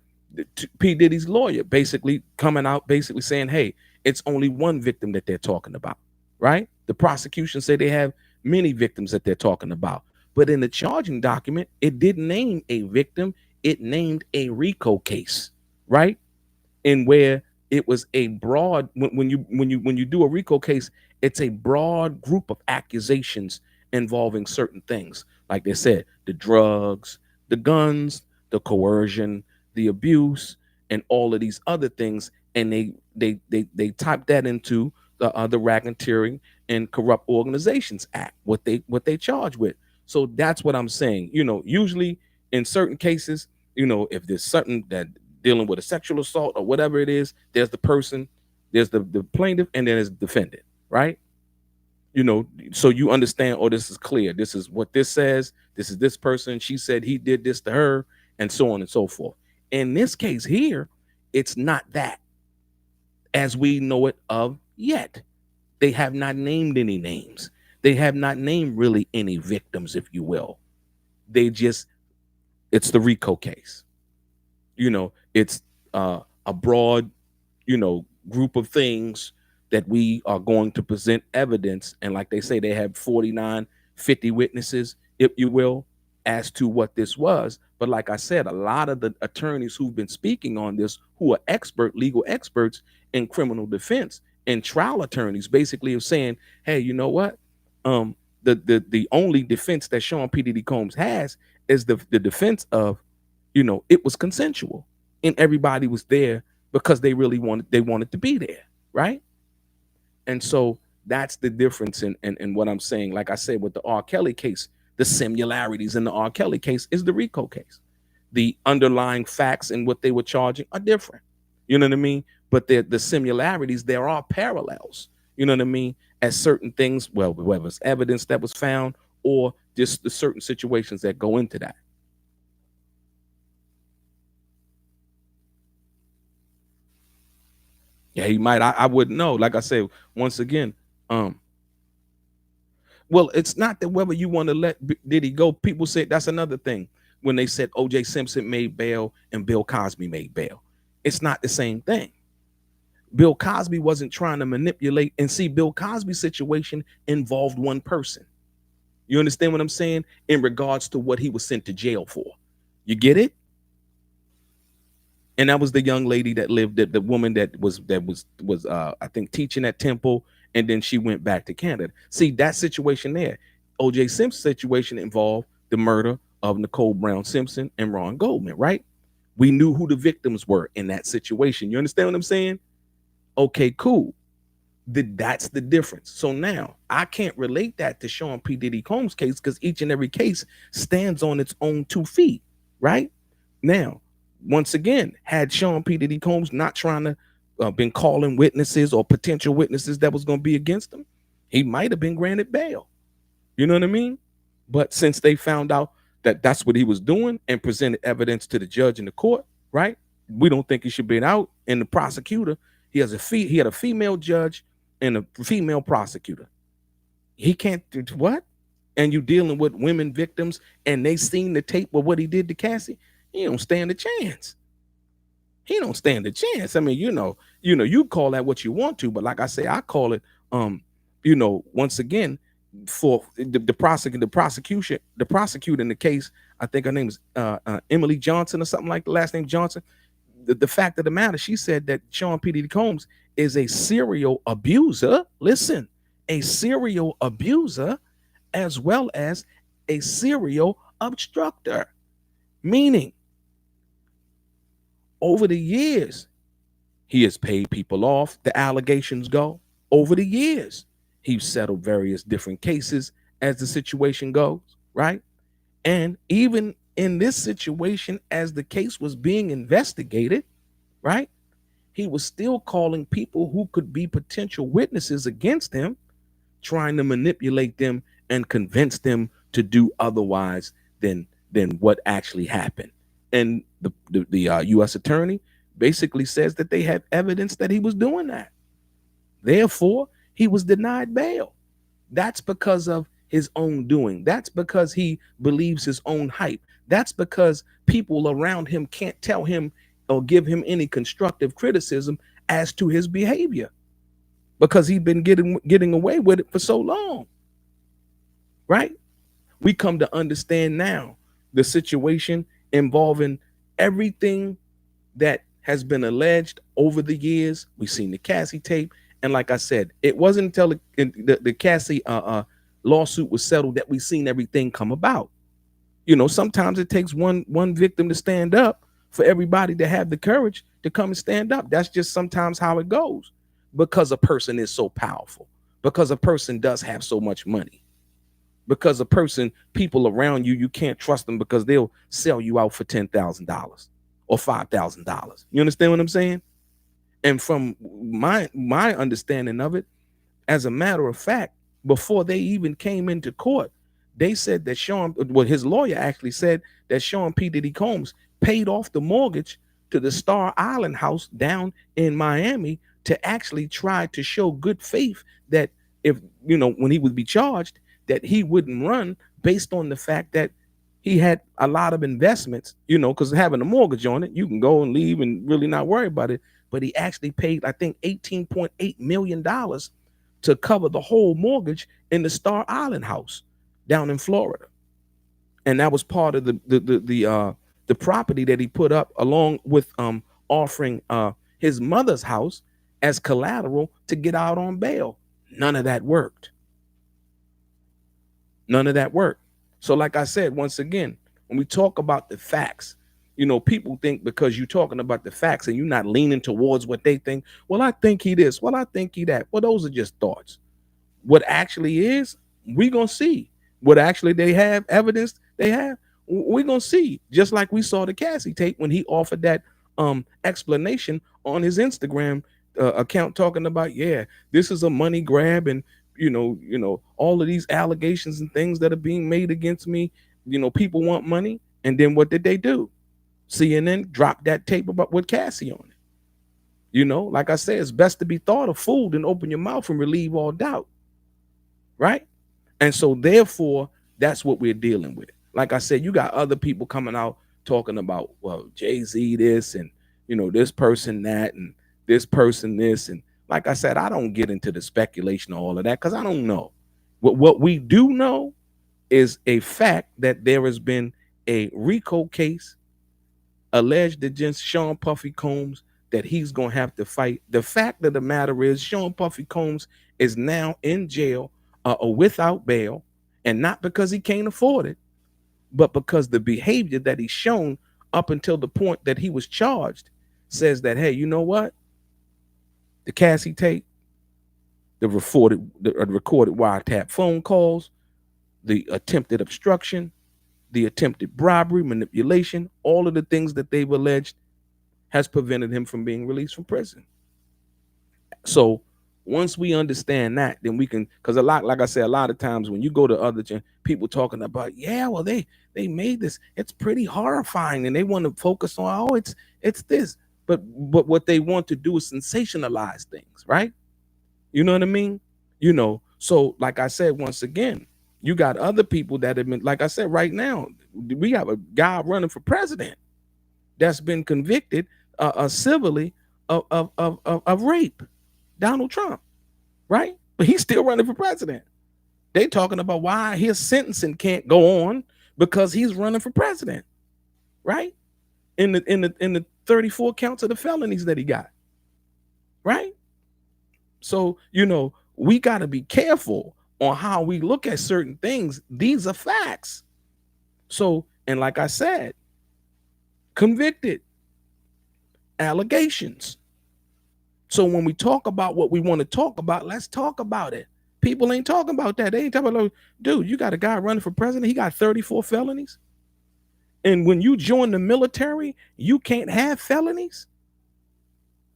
P. Diddy's lawyer basically coming out, basically saying, hey, it's only one victim that they're talking about, right? The prosecution say they have many victims that they're talking about. But in the charging document, it didn't name a victim. It named a RICO case, right? And where it was a broad, when you do a RICO case, it's a broad group of accusations involving certain things. Like they said, the drugs, the guns, the coercion, the abuse, and all of these other things. And they typed that into the Racketeering and Corrupt Organizations Act, what they charge with. So that's what I'm saying. You know, usually in certain cases, you know, if there's something that dealing with a sexual assault or whatever it is, there's the person, there's the plaintiff, and then there's the defendant, right? You know, so you understand, oh, this is clear. This is what this says. This is this person. She said he did this to her, and so on and so forth. In this case here, it's not that as we know it of yet. They have not named any names. They have not named really any victims, if you will. It's the RICO case. You know, it's a broad, you know, group of things that we are going to present evidence. And like they say, they have 49, 50 witnesses, if you will, as to what this was. But like I said, a lot of the attorneys who've been speaking on this, who are legal experts in criminal defense and trial attorneys, basically are saying, hey, you know what? The only defense that Sean P. Diddy Combs has is the defense of, you know, it was consensual and everybody was there because they wanted to be there, right? And so that's the difference in what I'm saying. Like I said, with the R. Kelly case, the similarities in the R. Kelly case is the RICO case. The underlying facts and what they were charging are different. You know what I mean? But the similarities, there are parallels. You know what I mean? As certain things, well, whether it's evidence that was found or just the certain situations that go into that. Yeah, he might. I wouldn't know. Like I said, once again, well, it's not that whether you want to let Diddy go. People say that's another thing. When they said O.J. Simpson made bail and Bill Cosby made bail, it's not the same thing. Bill Cosby wasn't trying to manipulate, and see, Bill Cosby's situation involved one person. You understand what I'm saying? In regards to what he was sent to jail for. You get it? And that was the young lady that lived, the woman that was I think teaching at Temple, and then she went back to Canada. See, that situation there, OJ Simpson's situation involved the murder of Nicole Brown Simpson and Ron Goldman, right? We knew who the victims were in that situation. You understand what I'm saying? Okay, cool. That's the difference. So now I can't relate that to Sean P. Diddy Combs' case, because each and every case stands on its own 2 feet, right? Now, once again, had Sean P. Diddy Combs not trying to been calling witnesses or potential witnesses that was going to be against him, he might have been granted bail. You know what I mean? But since they found out that that's what he was doing and presented evidence to the judge in the court, right? We don't think he should be out. And the prosecutor, he had a female judge and a female prosecutor. He can't do what? And you dealing with women victims, and they seen the tape of what he did to Cassie. He don't stand a chance. He don't stand a chance. I mean, you call that what you want to, but like I say, I call it, once again, for the prosecutor in the case. I think her name is Emily Johnson or something like the last name Johnson. The fact of the matter, she said that Sean P. Diddy Combs is a serial abuser. Listen, a serial abuser as well as a serial obstructor, meaning over the years, he has paid people off. The allegations go. Over the years, he's settled various different cases as the situation goes, right? And even in this situation, as the case was being investigated, right, he was still calling people who could be potential witnesses against him, trying to manipulate them and convince them to do otherwise than what actually happened. And the U.S. attorney basically says that they have evidence that he was doing that. Therefore, he was denied bail. That's because of his own doing. That's because he believes his own hype. That's because people around him can't tell him or give him any constructive criticism as to his behavior, because he'd been getting away with it for so long, right? We come to understand now the situation involving everything that has been alleged over the years. We've seen the Cassie tape, and like I said, it wasn't until the Cassie lawsuit was settled that we seen everything come about. Sometimes it takes one victim to stand up for everybody to have the courage to come and stand up. That's just sometimes how it goes, because a person is so powerful, because a person does have so much money, because people around you can't trust them, because they'll sell you out for $10,000 or $5,000. You understand what I'm saying? And from my understanding of it, as a matter of fact, before they even came into court, they said that his lawyer actually said that Sean P. Diddy Combs paid off the mortgage to the Star Island house down in Miami to actually try to show good faith that if, when he would be charged, that he wouldn't run, based on the fact that he had a lot of investments, because having a mortgage on it, you can go and leave and really not worry about it. But he actually paid, I think, $18.8 million to cover the whole mortgage in the Star Island house down in Florida. And that was part of the property that he put up, along with offering his mother's house as collateral to get out on bail. None of that worked. None of that worked. So like I said, once again, when we talk about the facts, people think because you're talking about the facts and you're not leaning towards what they think, well, I think he this, well, I think he that. Well, those are just thoughts. What actually is, we're going to see. What actually they have, evidence they have, we're going to see. Just like we saw the Cassie tape when he offered that explanation on his Instagram account, talking about, yeah, this is a money grab, and all of these allegations and things that are being made against me, people want money. And then what did they do? CNN dropped that tape about with Cassie on it. Like I said, it's best to be thought a fool than open your mouth and relieve all doubt, right? And so therefore, that's what we're dealing with. Like I said, you got other people coming out talking about, well, Jay-Z this, and this person that, and this person this. And like I said, I don't get into the speculation of all of that, because I don't know. What we do know is a fact that there has been a RICO case alleged against Sean Puffy Combs that he's going to have to fight. The fact of the matter is Sean Puffy Combs is now in jail without bail, and not because he can't afford it, but because the behavior that he's shown up until the point that he was charged says that, hey, you know what? The Cassie tape, the recorded wiretap phone calls, the attempted obstruction, the attempted bribery, manipulation, all of the things that they've alleged has prevented him from being released from prison. So once we understand that, then we can, because a lot, like I said, a lot of times when you go to other people talking about, yeah, well, they made this, it's pretty horrifying, and they want to focus on, oh, it's this, but what they want to do is sensationalize things, right? You know what I mean? You know, so like I said, once again, you got other people that have been, like I said, right now, we have a guy running for president that's been convicted civilly of rape, Donald Trump, right? But he's still running for president. They talking about why his sentencing can't go on because he's running for president, right? In the 34 counts of the felonies that he got, right? So, you know, we got to be careful on how we look at certain things. These are facts. So, and like I said, convicted, allegations. So when we talk about what we want to talk about, let's talk about it. People ain't talking about that. They ain't talking about, dude, you got a guy running for president. He got 34 felonies. And when you join the military, you can't have felonies.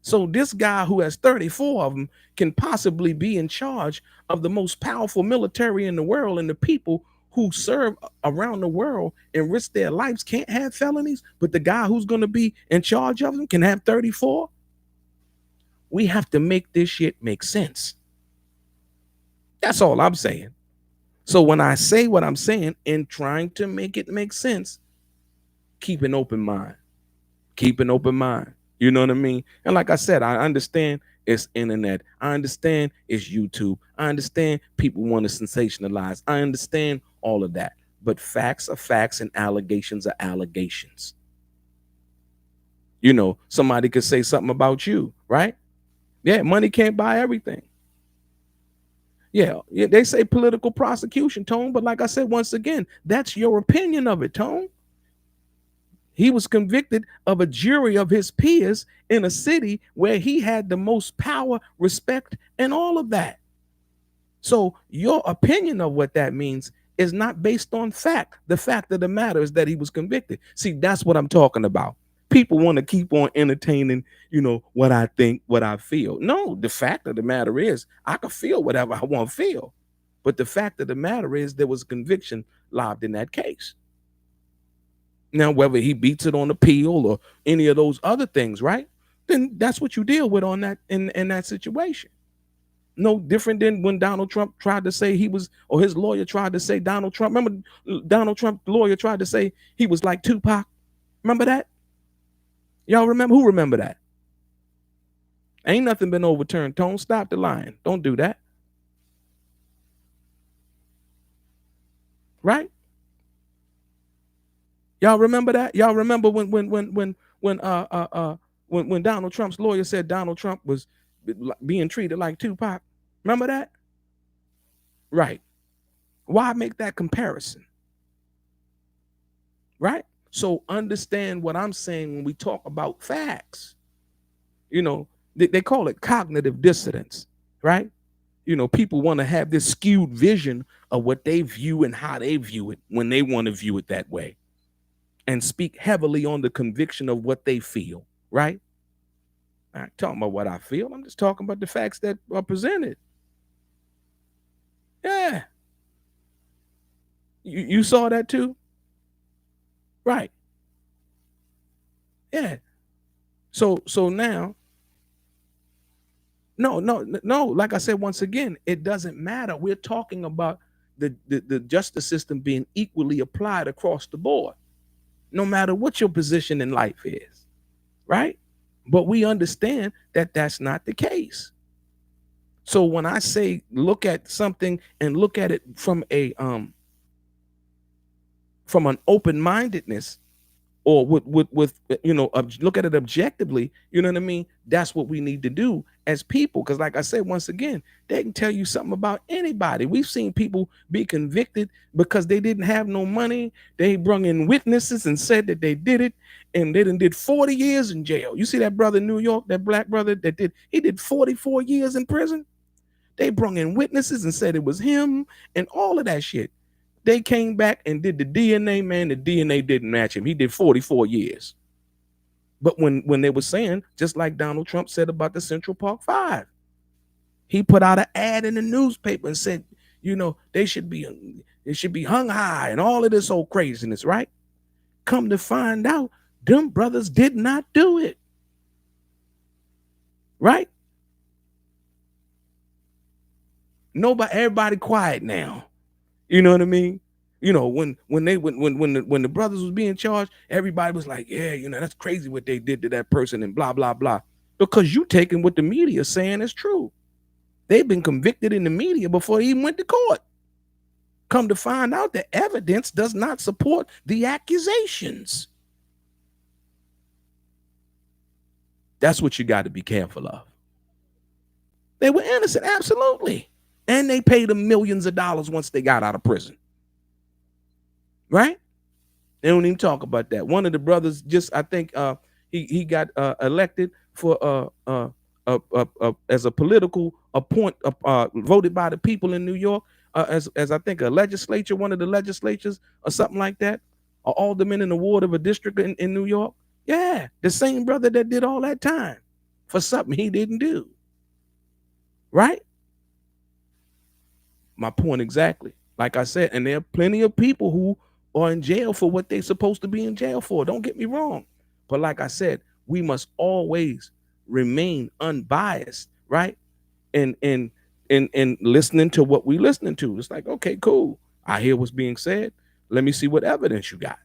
So this guy who has 34 of them can possibly be in charge of the most powerful military in the world, and the people who serve around the world and risk their lives can't have felonies, but the guy who's going to be in charge of them can have 34. We have to make this shit make sense. That's all I'm saying. So when I say what I'm saying and trying to make it make sense, keep an open mind. Keep an open mind. You know what I mean? And like I said, I understand it's internet. I understand it's YouTube. I understand people want to sensationalize. I understand all of that. But facts are facts and allegations are allegations. You know, somebody could say something about you, right? Yeah, money can't buy everything. Yeah, they say political prosecution, Tone. But like I said, once again, that's your opinion of it, Tone. He was convicted of a jury of his peers in a city where he had the most power, respect, and all of that. So your opinion of what that means is not based on fact. The fact of the matter is that he was convicted. See, that's what I'm talking about. People want to keep on entertaining, you know, what I think, what I feel. No, the fact of the matter is I can feel whatever I want to feel. But the fact of the matter is there was conviction lodged in that case. Now, whether he beats it on appeal or any of those other things, right? Then that's what you deal with on that in that situation. No different than when Donald Trump tried to say he was, or his lawyer tried to say Donald Trump. Remember, Donald Trump's lawyer tried to say he was like Tupac. Remember that? Y'all remember? Who remember that? Ain't nothing been overturned. Tone, stop the lying. Don't do that. Right? Y'all remember that? Y'all remember when Donald Trump's lawyer said Donald Trump was being treated like Tupac? Remember that? Right. Why make that comparison? Right? So understand what I'm saying when we talk about facts. You know, they call it cognitive dissonance, right? You know, people want to have this skewed vision of what they view and how they view it when they want to view it that way, and speak heavily on the conviction of what they feel, right? I'm not talking about what I feel. I'm just talking about the facts that are presented. Yeah. You saw that too? Right. Yeah. So now, no. Like I said, once again, it doesn't matter. We're talking about the justice system being equally applied across the board, no matter what your position in life is, right? But we understand that that's not the case. So when I say look at something and look at it from an open-mindedness, or with look at it objectively. You know what I mean? That's what we need to do as people, because like I said, once again, they can tell you something about anybody. We've seen people be convicted because they didn't have no money. They brung in witnesses and said that they did it, and they did 40 years in jail. You see that brother in New York, that black brother that he did 44 years in prison. They brung in witnesses and said it was him and all of that shit. They came back and did the DNA, man. The DNA didn't match him. He did 44 years. But when they were saying, just like Donald Trump said about the Central Park Five, he put out an ad in the newspaper and said, they should be hung high and all of this old craziness, right? Come to find out, them brothers did not do it. Right? Everybody quiet now. You know what I mean? When the brothers was being charged, everybody was like, yeah, that's crazy what they did to that person and blah, blah, blah. Because you taking what the media is saying is true. They've been convicted in the media before they even went to court. Come to find out, the evidence does not support the accusations. That's what you got to be careful of. They were innocent, absolutely. And they paid them millions of dollars once they got out of prison. Right? They don't even talk about that. One of the brothers I think he got elected for as a political voted by the people in New York as I think a legislature, one of the legislatures or something like that, or alderman in the ward of a district in New York. Yeah, the same brother that did all that time for something he didn't do. Right? My point exactly. Like I said, and there are plenty of people who are in jail for what they're supposed to be in jail for. Don't get me wrong. But like I said, we must always remain unbiased, right? And listening to what we listening to. It's like, okay, cool. I hear what's being said. Let me see what evidence you got.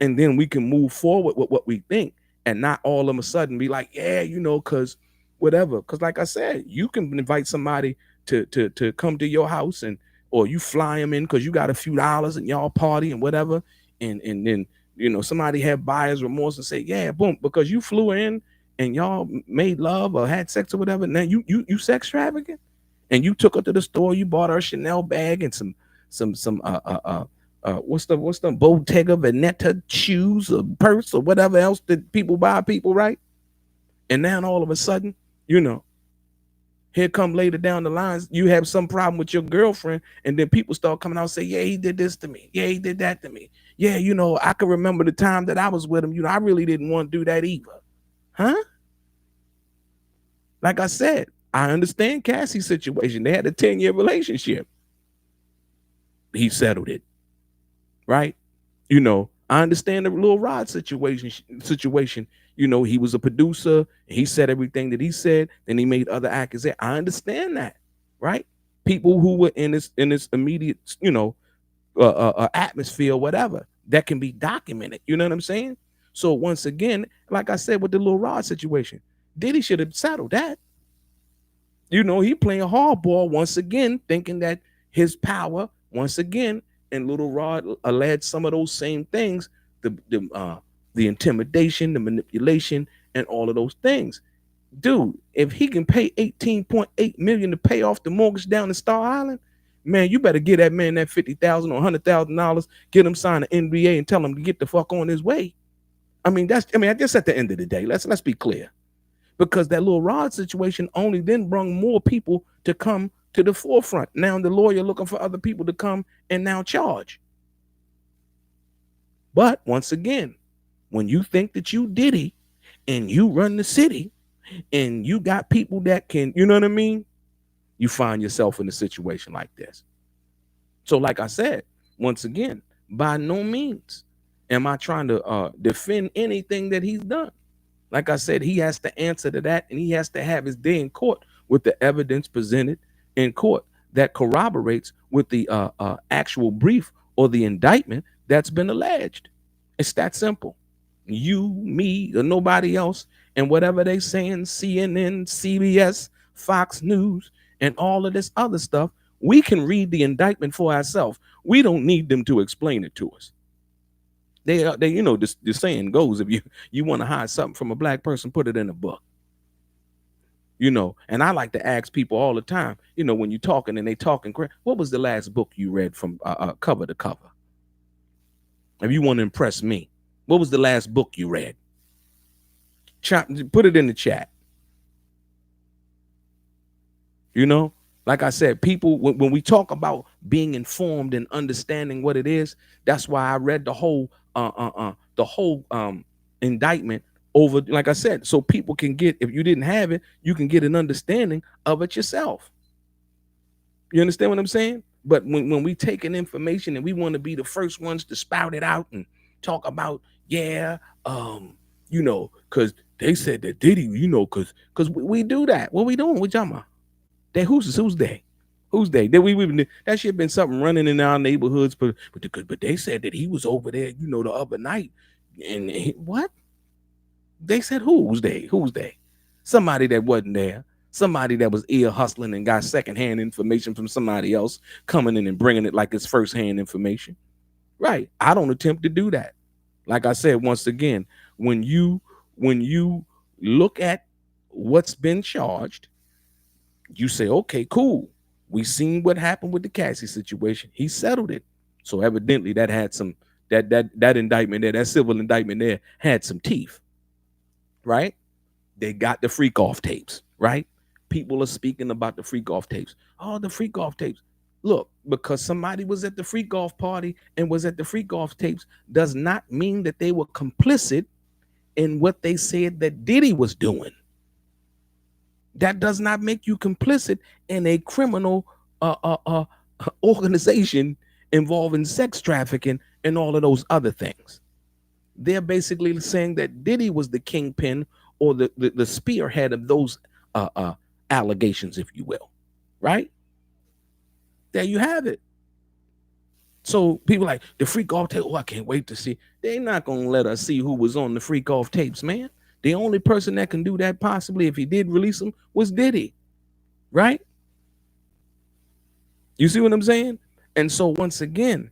And then we can move forward with what we think and not all of a sudden be like, yeah, because whatever. Because like I said, you can invite somebody to come to your house or you fly them in because you got a few dollars and y'all party and whatever. And then, somebody have buyer's remorse and say, yeah, boom, because you flew in and y'all made love or had sex or whatever. Now you sex trafficking, and you took her to the store, you bought her a Chanel bag and some what's the Bottega Veneta shoes or purse or whatever else that people buy people, right? And now all of a sudden, here come later down the lines, you have some problem with your girlfriend, and then people start coming out and say, yeah, he did this to me. Yeah, he did that to me. Yeah, I can remember the time that I was with him. I really didn't want to do that either. Huh? Like I said, I understand Cassie's situation. They had a 10-year relationship. He settled it. Right? I understand the Lil Rod situation. He was a producer. He said everything that he said. Then he made other accusations. I understand that, right? People who were in this immediate, atmosphere, whatever, that can be documented. You know what I'm saying? So once again, like I said with the Lil Rod situation, Diddy should have settled that. He playing hardball once again, thinking that his power once again. And Little Rod alleged some of those same things, the intimidation, the manipulation, and all of those things. Dude, if he can pay $18.8 million to pay off the mortgage down in Star Island, man, you better get that man that $50,000 or $100,000, get him sign an NBA and tell him to get the fuck on his way. I guess at the end of the day, let's be clear. Because that Lil Rod situation only then brought more people to come to the forefront. Now the lawyer looking for other people to come and now charge. But once again, when you think that you Diddy and you run the city and you got people that can, you know what I mean? You find yourself in a situation like this. So like I said, once again, by no means am I trying to defend anything that he's done. Like I said, he has to answer to that, and he has to have his day in court with the evidence presented in court that corroborates with the actual brief or the indictment that's been alleged. It's that simple. You, me, or nobody else, and whatever they saying, CNN, CBS, Fox News, and all of this other stuff, we can read the indictment for ourselves. We don't need them to explain it to us. They you know, the saying goes, if you want to hide something from a black person, put it in a book. You know, and I like to ask people all the time, you know, when you're talking and they talking, what was the last book you read from cover to cover? If you want to impress me, what was the last book you read? Put it in the chat. You know, like I said, people, when we talk about being informed and understanding what it is, that's why I read the whole indictment over, like I said, so people can get, if you didn't have it, you can get an understanding of it yourself. You understand what I'm saying? But when we take in information and we want to be the first ones to spout it out and talk about, yeah, you know, because they said that Diddy, you know, because we do that. What we doing? What y'all about? They who's they? Who's they? That shit been something running in our neighborhoods, but they said that he was over there, you know, the other night. And what? They said who's they? Who's they? Somebody that wasn't there. Somebody that was ear hustling and got secondhand information from somebody else coming in and bringing it like it's firsthand information. Right. I don't attempt to do that. Like I said, once again, when you look at what's been charged, you say, okay, cool. We seen what happened with the Cassie situation. He settled it. So evidently that had some, that indictment there, that civil indictment there had some teeth, right? They got the freak off tapes, right? People are speaking about the freak off tapes. Oh, the freak off tapes. Look, because somebody was at the freak off party and was at the freak off tapes does not mean that they were complicit in what they said that Diddy was doing. That does not make you complicit in a criminal organization involving sex trafficking and all of those other things. They're basically saying that Diddy was the kingpin or the spearhead of those allegations, if you will, right? There you have it. So people like the freak off tape. Oh, I can't wait to see. They're not gonna let us see who was on the freak off tapes, man. The only person that can do that, possibly, if he did release them, was Diddy, right? You see what I'm saying? And so once again,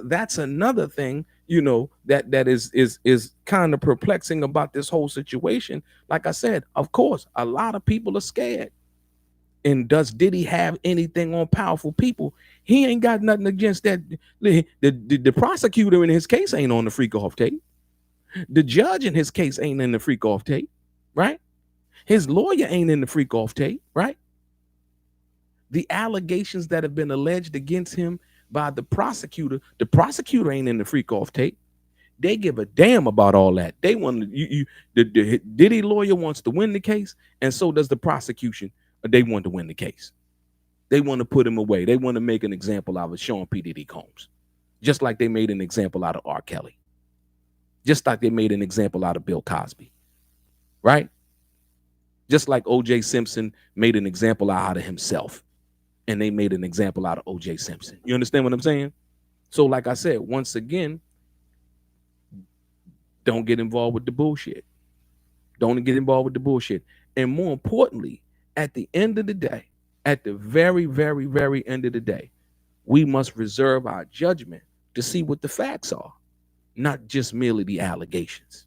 that's another thing, you know, that is kind of perplexing about this whole situation. Like I said, of course, a lot of people are scared. And does Diddy have anything on powerful people? He ain't got nothing against that. The prosecutor in his case ain't on the freak off tape. The judge in his case ain't in the freak off tape, right? His lawyer ain't in the freak off tape, right? The allegations that have been alleged against him by the prosecutor ain't in the freak off tape. They give a damn about all that. They want the Diddy lawyer wants to win the case, and so does the prosecution. They want to win the case. They want to put him away. They want to make an example out of Sean P. Diddy Combs, just like they made an example out of R. Kelly, just like they made an example out of Bill Cosby, right? Just like O.J. Simpson made an example out of himself, and they made an example out of O.J. Simpson. You understand what I'm saying? So like I said, once again, don't get involved with the bullshit. Don't get involved with the bullshit. And more importantly, at the end of the day, at the very, very, very end of the day, we must reserve our judgment to see what the facts are, not just merely the allegations.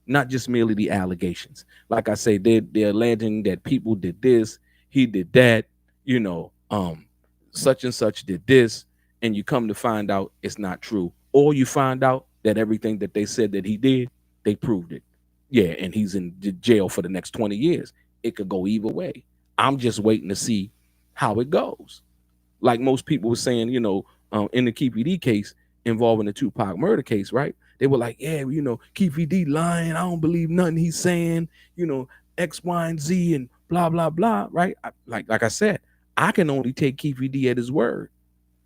Not just merely the allegations. Like I say, they're alleging that people did this, he did that, you know, such and such did this, and you come to find out it's not true. Or you find out that everything that they said that he did, they proved it. Yeah, and he's in jail for the next 20 years. It could go either way. I'm just waiting to see how it goes. Like most people were saying, you know, in the Keefe D case involving the Tupac murder case, right? They were like, yeah, you know, Keefe D lying. I don't believe nothing he's saying, you know, X, Y, and Z and blah, blah, blah, right? Like I said, I can only take Keefe D at his word.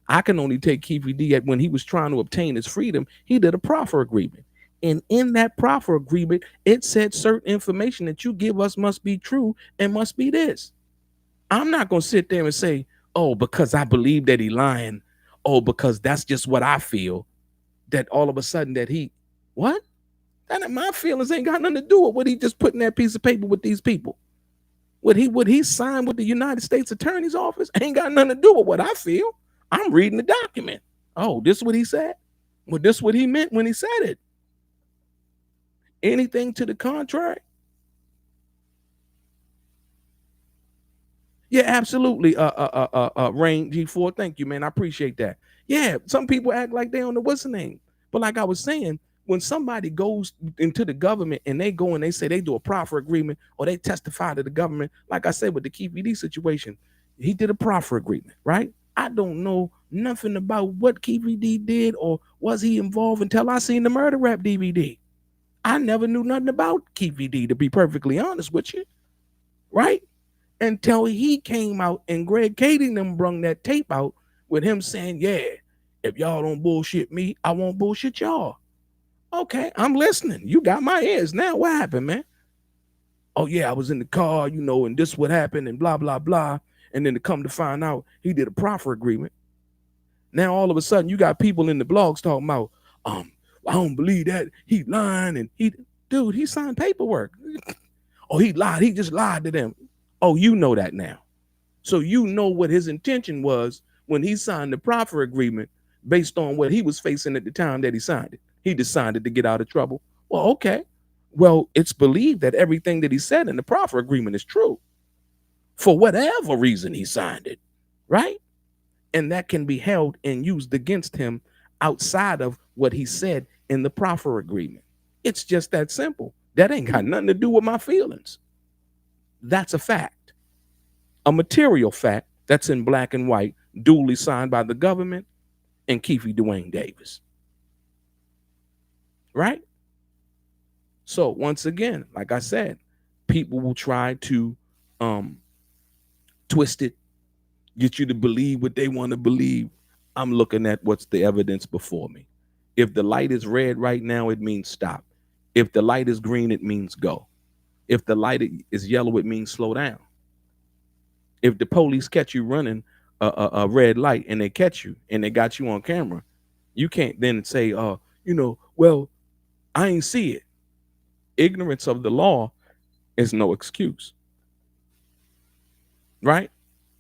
I can only take Keefe D at when he was trying to obtain his freedom, he did a proffer agreement. And in that proffer agreement, it said certain information that you give us must be true and must be this. I'm not going to sit there and say, oh, because I believe that he lying. Oh, because that's just what I feel. That all of a sudden that he, what? That my feelings ain't got nothing to do with what he just put in that piece of paper with these people. What he signed with the United States Attorney's Office ain't got nothing to do with what I feel. I'm reading the document. Oh, this is what he said? Well, this is what he meant when he said it. Anything to the contrary? Yeah, absolutely. Rain G4. Thank you, man. I appreciate that. Yeah, some people act like they don't know what's the name. But like I was saying, when somebody goes into the government and they go and they say they do a proffer agreement or they testify to the government, like I said with the Keefe D situation, he did a proffer agreement, right? I don't know nothing about what Keefe D did or was he involved until I seen the murder rap DVD. I never knew nothing about Keefe D, to be perfectly honest with you, right? Until he came out and Greg Cady and them brung that tape out with him saying, yeah, if y'all don't bullshit me, I won't bullshit y'all. Okay, I'm listening. You got my ears now. What happened, man? Oh, yeah, I was in the car, and this what happened and blah, blah, blah. And then to come to find out, he did a proffer agreement. Now, all of a sudden, you got people in the blogs talking about, I don't believe that. He lying and he signed paperwork. Oh, he lied. He just lied to them. Oh, you know that now. So you know what his intention was when he signed the proffer agreement based on what he was facing at the time that he signed it. He decided to get out of trouble. Well, okay. Well, it's believed that everything that he said in the proffer agreement is true for whatever reason he signed it, right? And that can be held and used against him outside of what he said in the proffer agreement. It's just that simple. That ain't got nothing to do with my feelings. That's a fact. A material fact that's in black and white, duly signed by the government and Keefe Dwayne Davis. Right? So once again, like I said, people will try to twist it, get you to believe what they want to believe. I'm looking at what's the evidence before me. If the light is red right now, it means stop. If the light is green, it means go. If the light is yellow, it means slow down. If the police catch you running a red light and they catch you and they got you on camera, you can't then say, well, I ain't see it. Ignorance of the law is no excuse. Right?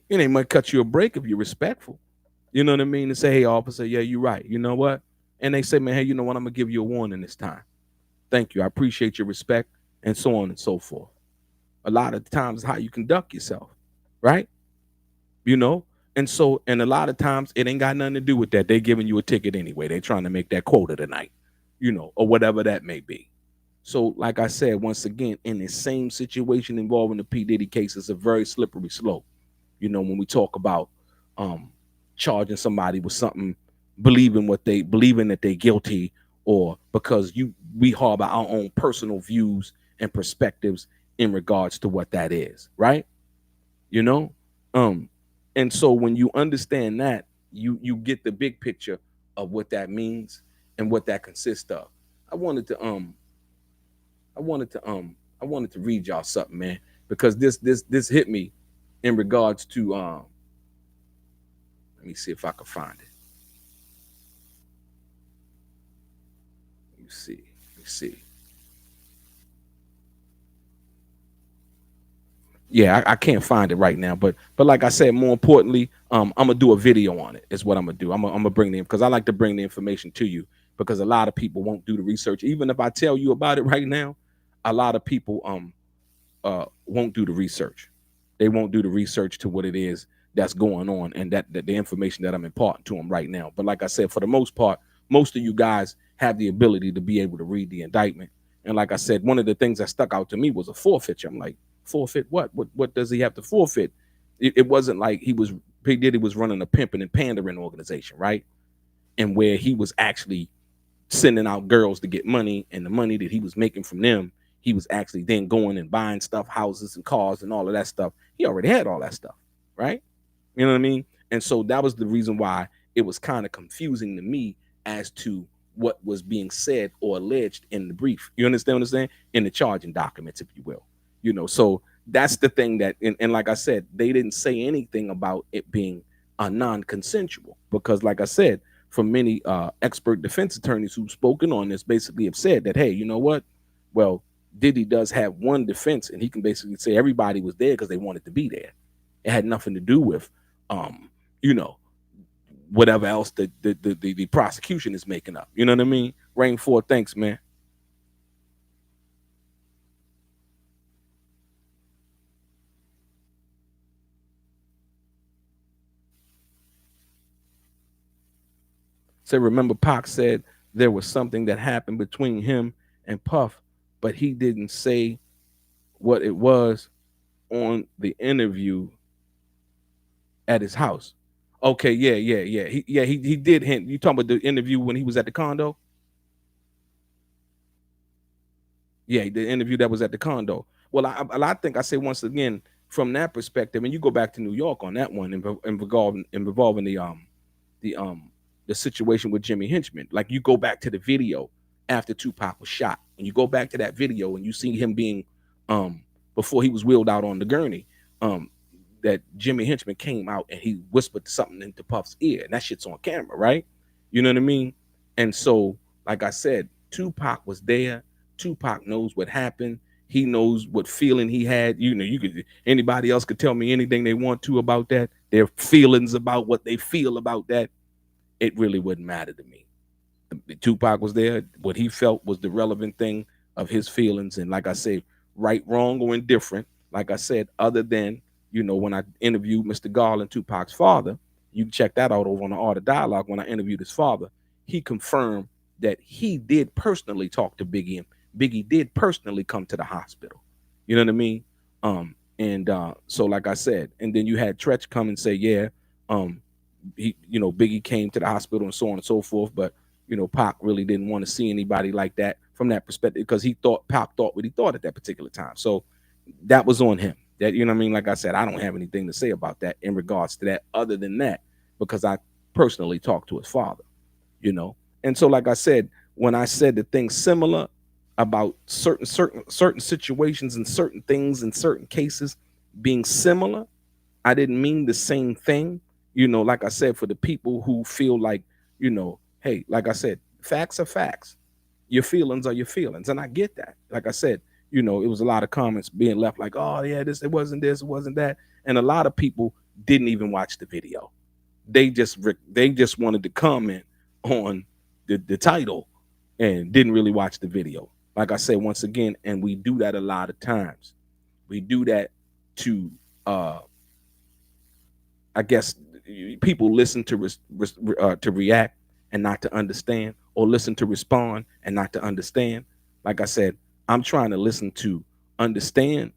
And they might cut you a break if you're respectful. You know what I mean? And say, hey, officer, yeah, you're right. You know what? And they say, man, hey, you know what? I'm going to give you a warning this time. Thank you. I appreciate your respect, and so on and so forth. A lot of times how you conduct yourself, right? And a lot of times it ain't got nothing to do with that. They're giving you a ticket anyway. They're trying to make that quota tonight, or whatever that may be. So like I said, once again, in the same situation involving the P. Diddy case, it's a very slippery slope. When we talk about charging somebody with something, believing that they're guilty, or because we harbor our own personal views and perspectives in regards to what that is, right? And so when you understand that, you get the big picture of what that means and what that consists of. I wanted to read y'all something, man, because this hit me in regards to let me see if I can find it. Let me see. Yeah, I can't find it right now, but like I said, more importantly, I'm gonna do a video on it. Is what I'm gonna do. I'm gonna bring the, because I like to bring the information to you, because a lot of people won't do the research. Even if I tell you about it right now, a lot of people won't do the research. They won't do the research to what it is that's going on, and that the information that I'm imparting to them right now. But like I said, for the most part, most of you guys have the ability to be able to read the indictment. And like I said, one of the things that stuck out to me was a forfeiture. I'm like, forfeit what? What does he have to forfeit? It wasn't like P. Diddy was running a pimping and pandering organization, right? And where he was actually sending out girls to get money, and the money that he was making from them, he was actually then going and buying stuff, houses and cars and all of that stuff. He already had all that stuff, right? You know what I mean? And so that was the reason why it was kind of confusing to me as to what was being said or alleged in the brief. You understand what I'm saying? In the charging documents, if you will. So that's the thing that, and like I said, they didn't say anything about it being a non-consensual, because like I said, for many expert defense attorneys who've spoken on this basically have said that, hey, you know what? Well, Diddy does have one defense, and he can basically say everybody was there because they wanted to be there. It had nothing to do with, whatever else the prosecution is making up. You know what I mean? Rain 4, thanks, man. So remember, Pac said there was something that happened between him and Puff, but he didn't say what it was on the interview at his house. Okay, yeah. He did hint. You talking about the interview when he was at the condo? Yeah, the interview that was at the condo. Well, I think I say once again from that perspective, and you go back to New York on that one, involving the the situation with Jimmy Hinchman. Like you go back to the video after Tupac was shot, and you go back to that video and you see him being before he was wheeled out on the gurney. That Jimmy Hinchman came out and he whispered something into Puff's ear, and that shit's on camera, right? You know what I mean? And so, like I said, Tupac was there. Tupac knows what happened. He knows what feeling he had. You know, you could anybody else could tell me anything they want to about that. Their feelings about what they feel about that. It really wouldn't matter to me. Tupac was there. What he felt was the relevant thing of his feelings. And like I said, right, wrong, or indifferent, like I said, other than, you know, when I interviewed Mr. Garland, Tupac's father, you can check that out over on the Art of Dialogue. When I interviewed his father, he confirmed that he did personally talk to Biggie, and Biggie did personally come to the hospital. You know what I mean? So like I said, and then you had Tretch come and say, yeah, he, you know, Biggie came to the hospital and so on and so forth, but you know, Pac really didn't want to see anybody like that from that perspective because he thought Pac thought what he thought at that particular time. So that was on him. That, you know what I mean? Like I said, I don't have anything to say about that in regards to that, other than that, because I personally talked to his father, you know. And so, like I said, when I said the things similar about certain situations and certain things in certain cases being similar, I didn't mean the same thing. You know, like I said, for the people who feel like, you know, hey, like I said, facts are facts. Your feelings are your feelings. And I get that. Like I said, you know, it was a lot of comments being left like, oh, yeah, it wasn't this, it wasn't that. And a lot of people didn't even watch the video. They just wanted to comment on the title and didn't really watch the video. Like I said, once again, and we do that a lot of times. We do that to I guess people listen to react and not to understand, or listen to respond and not to understand. Like I said, I'm trying to listen to understand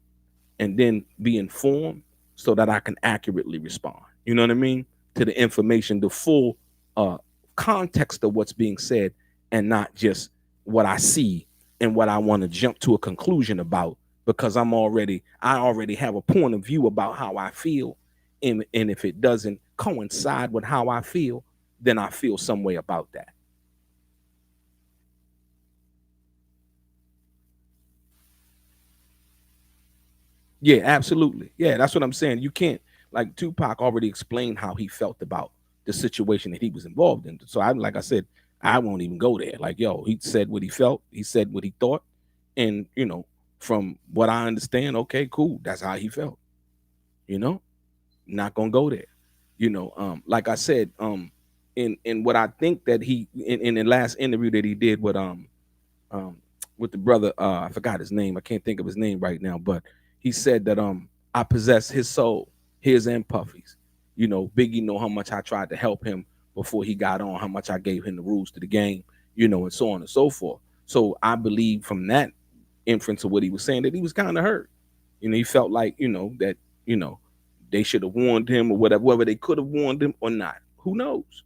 and then be informed so that I can accurately respond. You know what I mean? To the information, the full context of what's being said, and not just what I see and what I want to jump to a conclusion about, because I already have a point of view about how I feel. And if it doesn't coincide with how I feel, then I feel some way about that. Yeah, absolutely. Yeah, that's what I'm saying. You can't, like, Tupac already explained how he felt about the situation that he was involved in. So like I said, I won't even go there. Like, yo, he said what he felt, he said what he thought, and you know, from what I understand, okay, cool, that's how he felt. You know, not gonna go there. You know, like I said, in what I think that he in the last interview that he did um with the brother, I forgot his name, I can't think of his name right now, but he said that I possess his soul, his and Puffy's. You know, Biggie know how much I tried to help him before he got on, how much I gave him the rules to the game, you know, and so on and so forth. So I believe from that inference of what he was saying that he was kind of hurt. You know, he felt like, you know, that, you know, they should have warned him or whatever, whether they could have warned him or not. Who knows?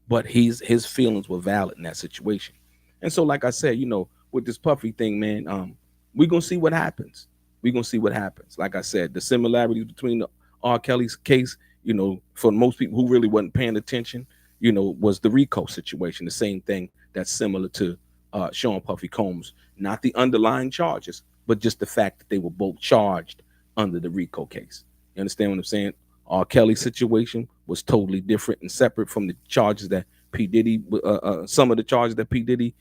But his feelings were valid in that situation. And so, like I said, you know, with this Puffy thing, man, we're gonna see what happens. We're gonna see what happens. Like I said, the similarities between the R. Kelly's case, you know, for most people who really wasn't paying attention, you know, was the RICO situation. The same thing that's similar to Sean Puffy Combs, not the underlying charges, but just the fact that they were both charged under the RICO case. You understand what I'm saying? R. Kelly's situation was totally different and separate from the charges that P. Diddy, some of the charges that P. Diddy,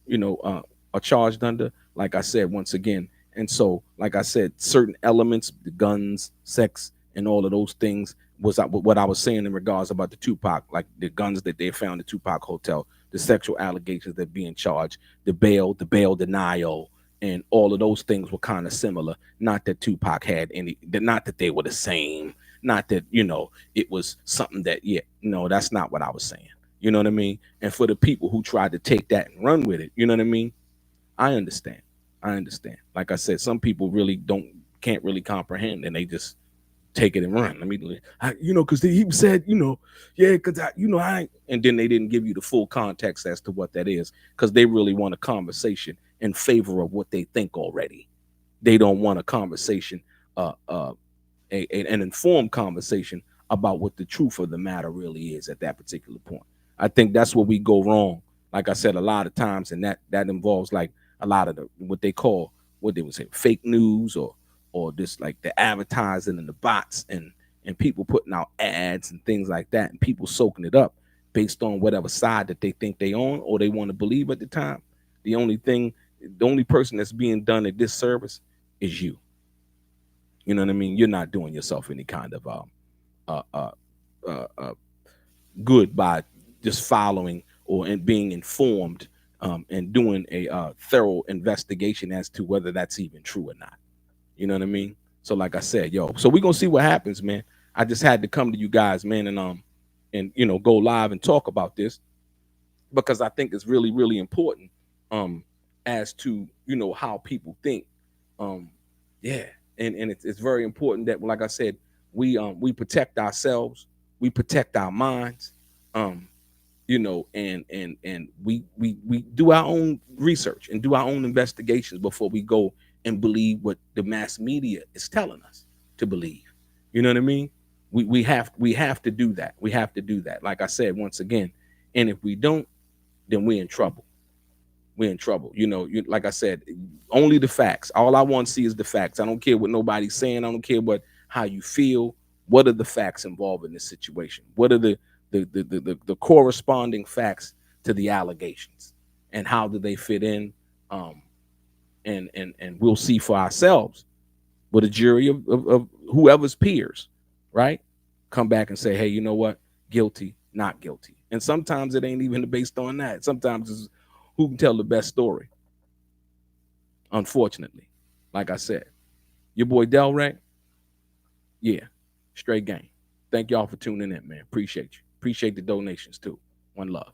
you know, are charged under. Like I said, once again, and so, like I said, certain elements, the guns, sex, and all of those things, was what I was saying in regards about the Tupac, like the guns that they found in the Tupac hotel, the sexual allegations that being charged, the bail denial, and all of those things were kind of similar. Not that Tupac had any, not that they were the same, not that, you know, it was something that, yeah, no, that's not what I was saying. You know what I mean? And for the people who tried to take that and run with it, you know what I mean? I understand. I understand. Like I said, some people really can't really comprehend, and they just take it and run. You know, because he said, you know, yeah, because I ain't, and then they didn't give you the full context as to what that is, because they really want a conversation in favor of what they think already. They don't want a conversation, an informed conversation about what the truth of the matter really is at that particular point. I think that's where we go wrong. Like I said, a lot of times, and that involves like a lot of the what they call, what they would say, fake news, or this, like the advertising and the bots, and people putting out ads and things like that, and people soaking it up based on whatever side that they think they own or they want to believe at the time. The only person that's being done a disservice is you. You know what I mean? You're not doing yourself any kind of uh, uh, good by just following and being informed, and doing a thorough investigation as to whether that's even true or not. You know what I mean? So like I said, yo, so we're gonna see what happens, man. I just had to come to you guys, man, and you know, go live and talk about this, because I think it's really, really important, as to, you know, how people think. Yeah, and it's very important that, like I said, we protect ourselves, we protect our minds, you know, and we do our own research and do our own investigations before we go and believe what the mass media is telling us to believe. You know what I mean? We have to do that. We have to do that. Like I said, once again, and if we don't, then we're in trouble. We're in trouble. You know, like I said, only the facts. All I want to see is the facts. I don't care what nobody's saying. I don't care how you feel. What are the facts involved in this situation? What are the corresponding facts to the allegations, and how do they fit in? And we'll see for ourselves with a jury of whoever's peers, right? Come back and say, hey, you know what? Guilty, not guilty. And sometimes it ain't even based on that. Sometimes it's who can tell the best story. Unfortunately, like I said, your boy DELRAY, yeah, straight game. Thank y'all for tuning in, man. Appreciate you. Appreciate the donations too. One love.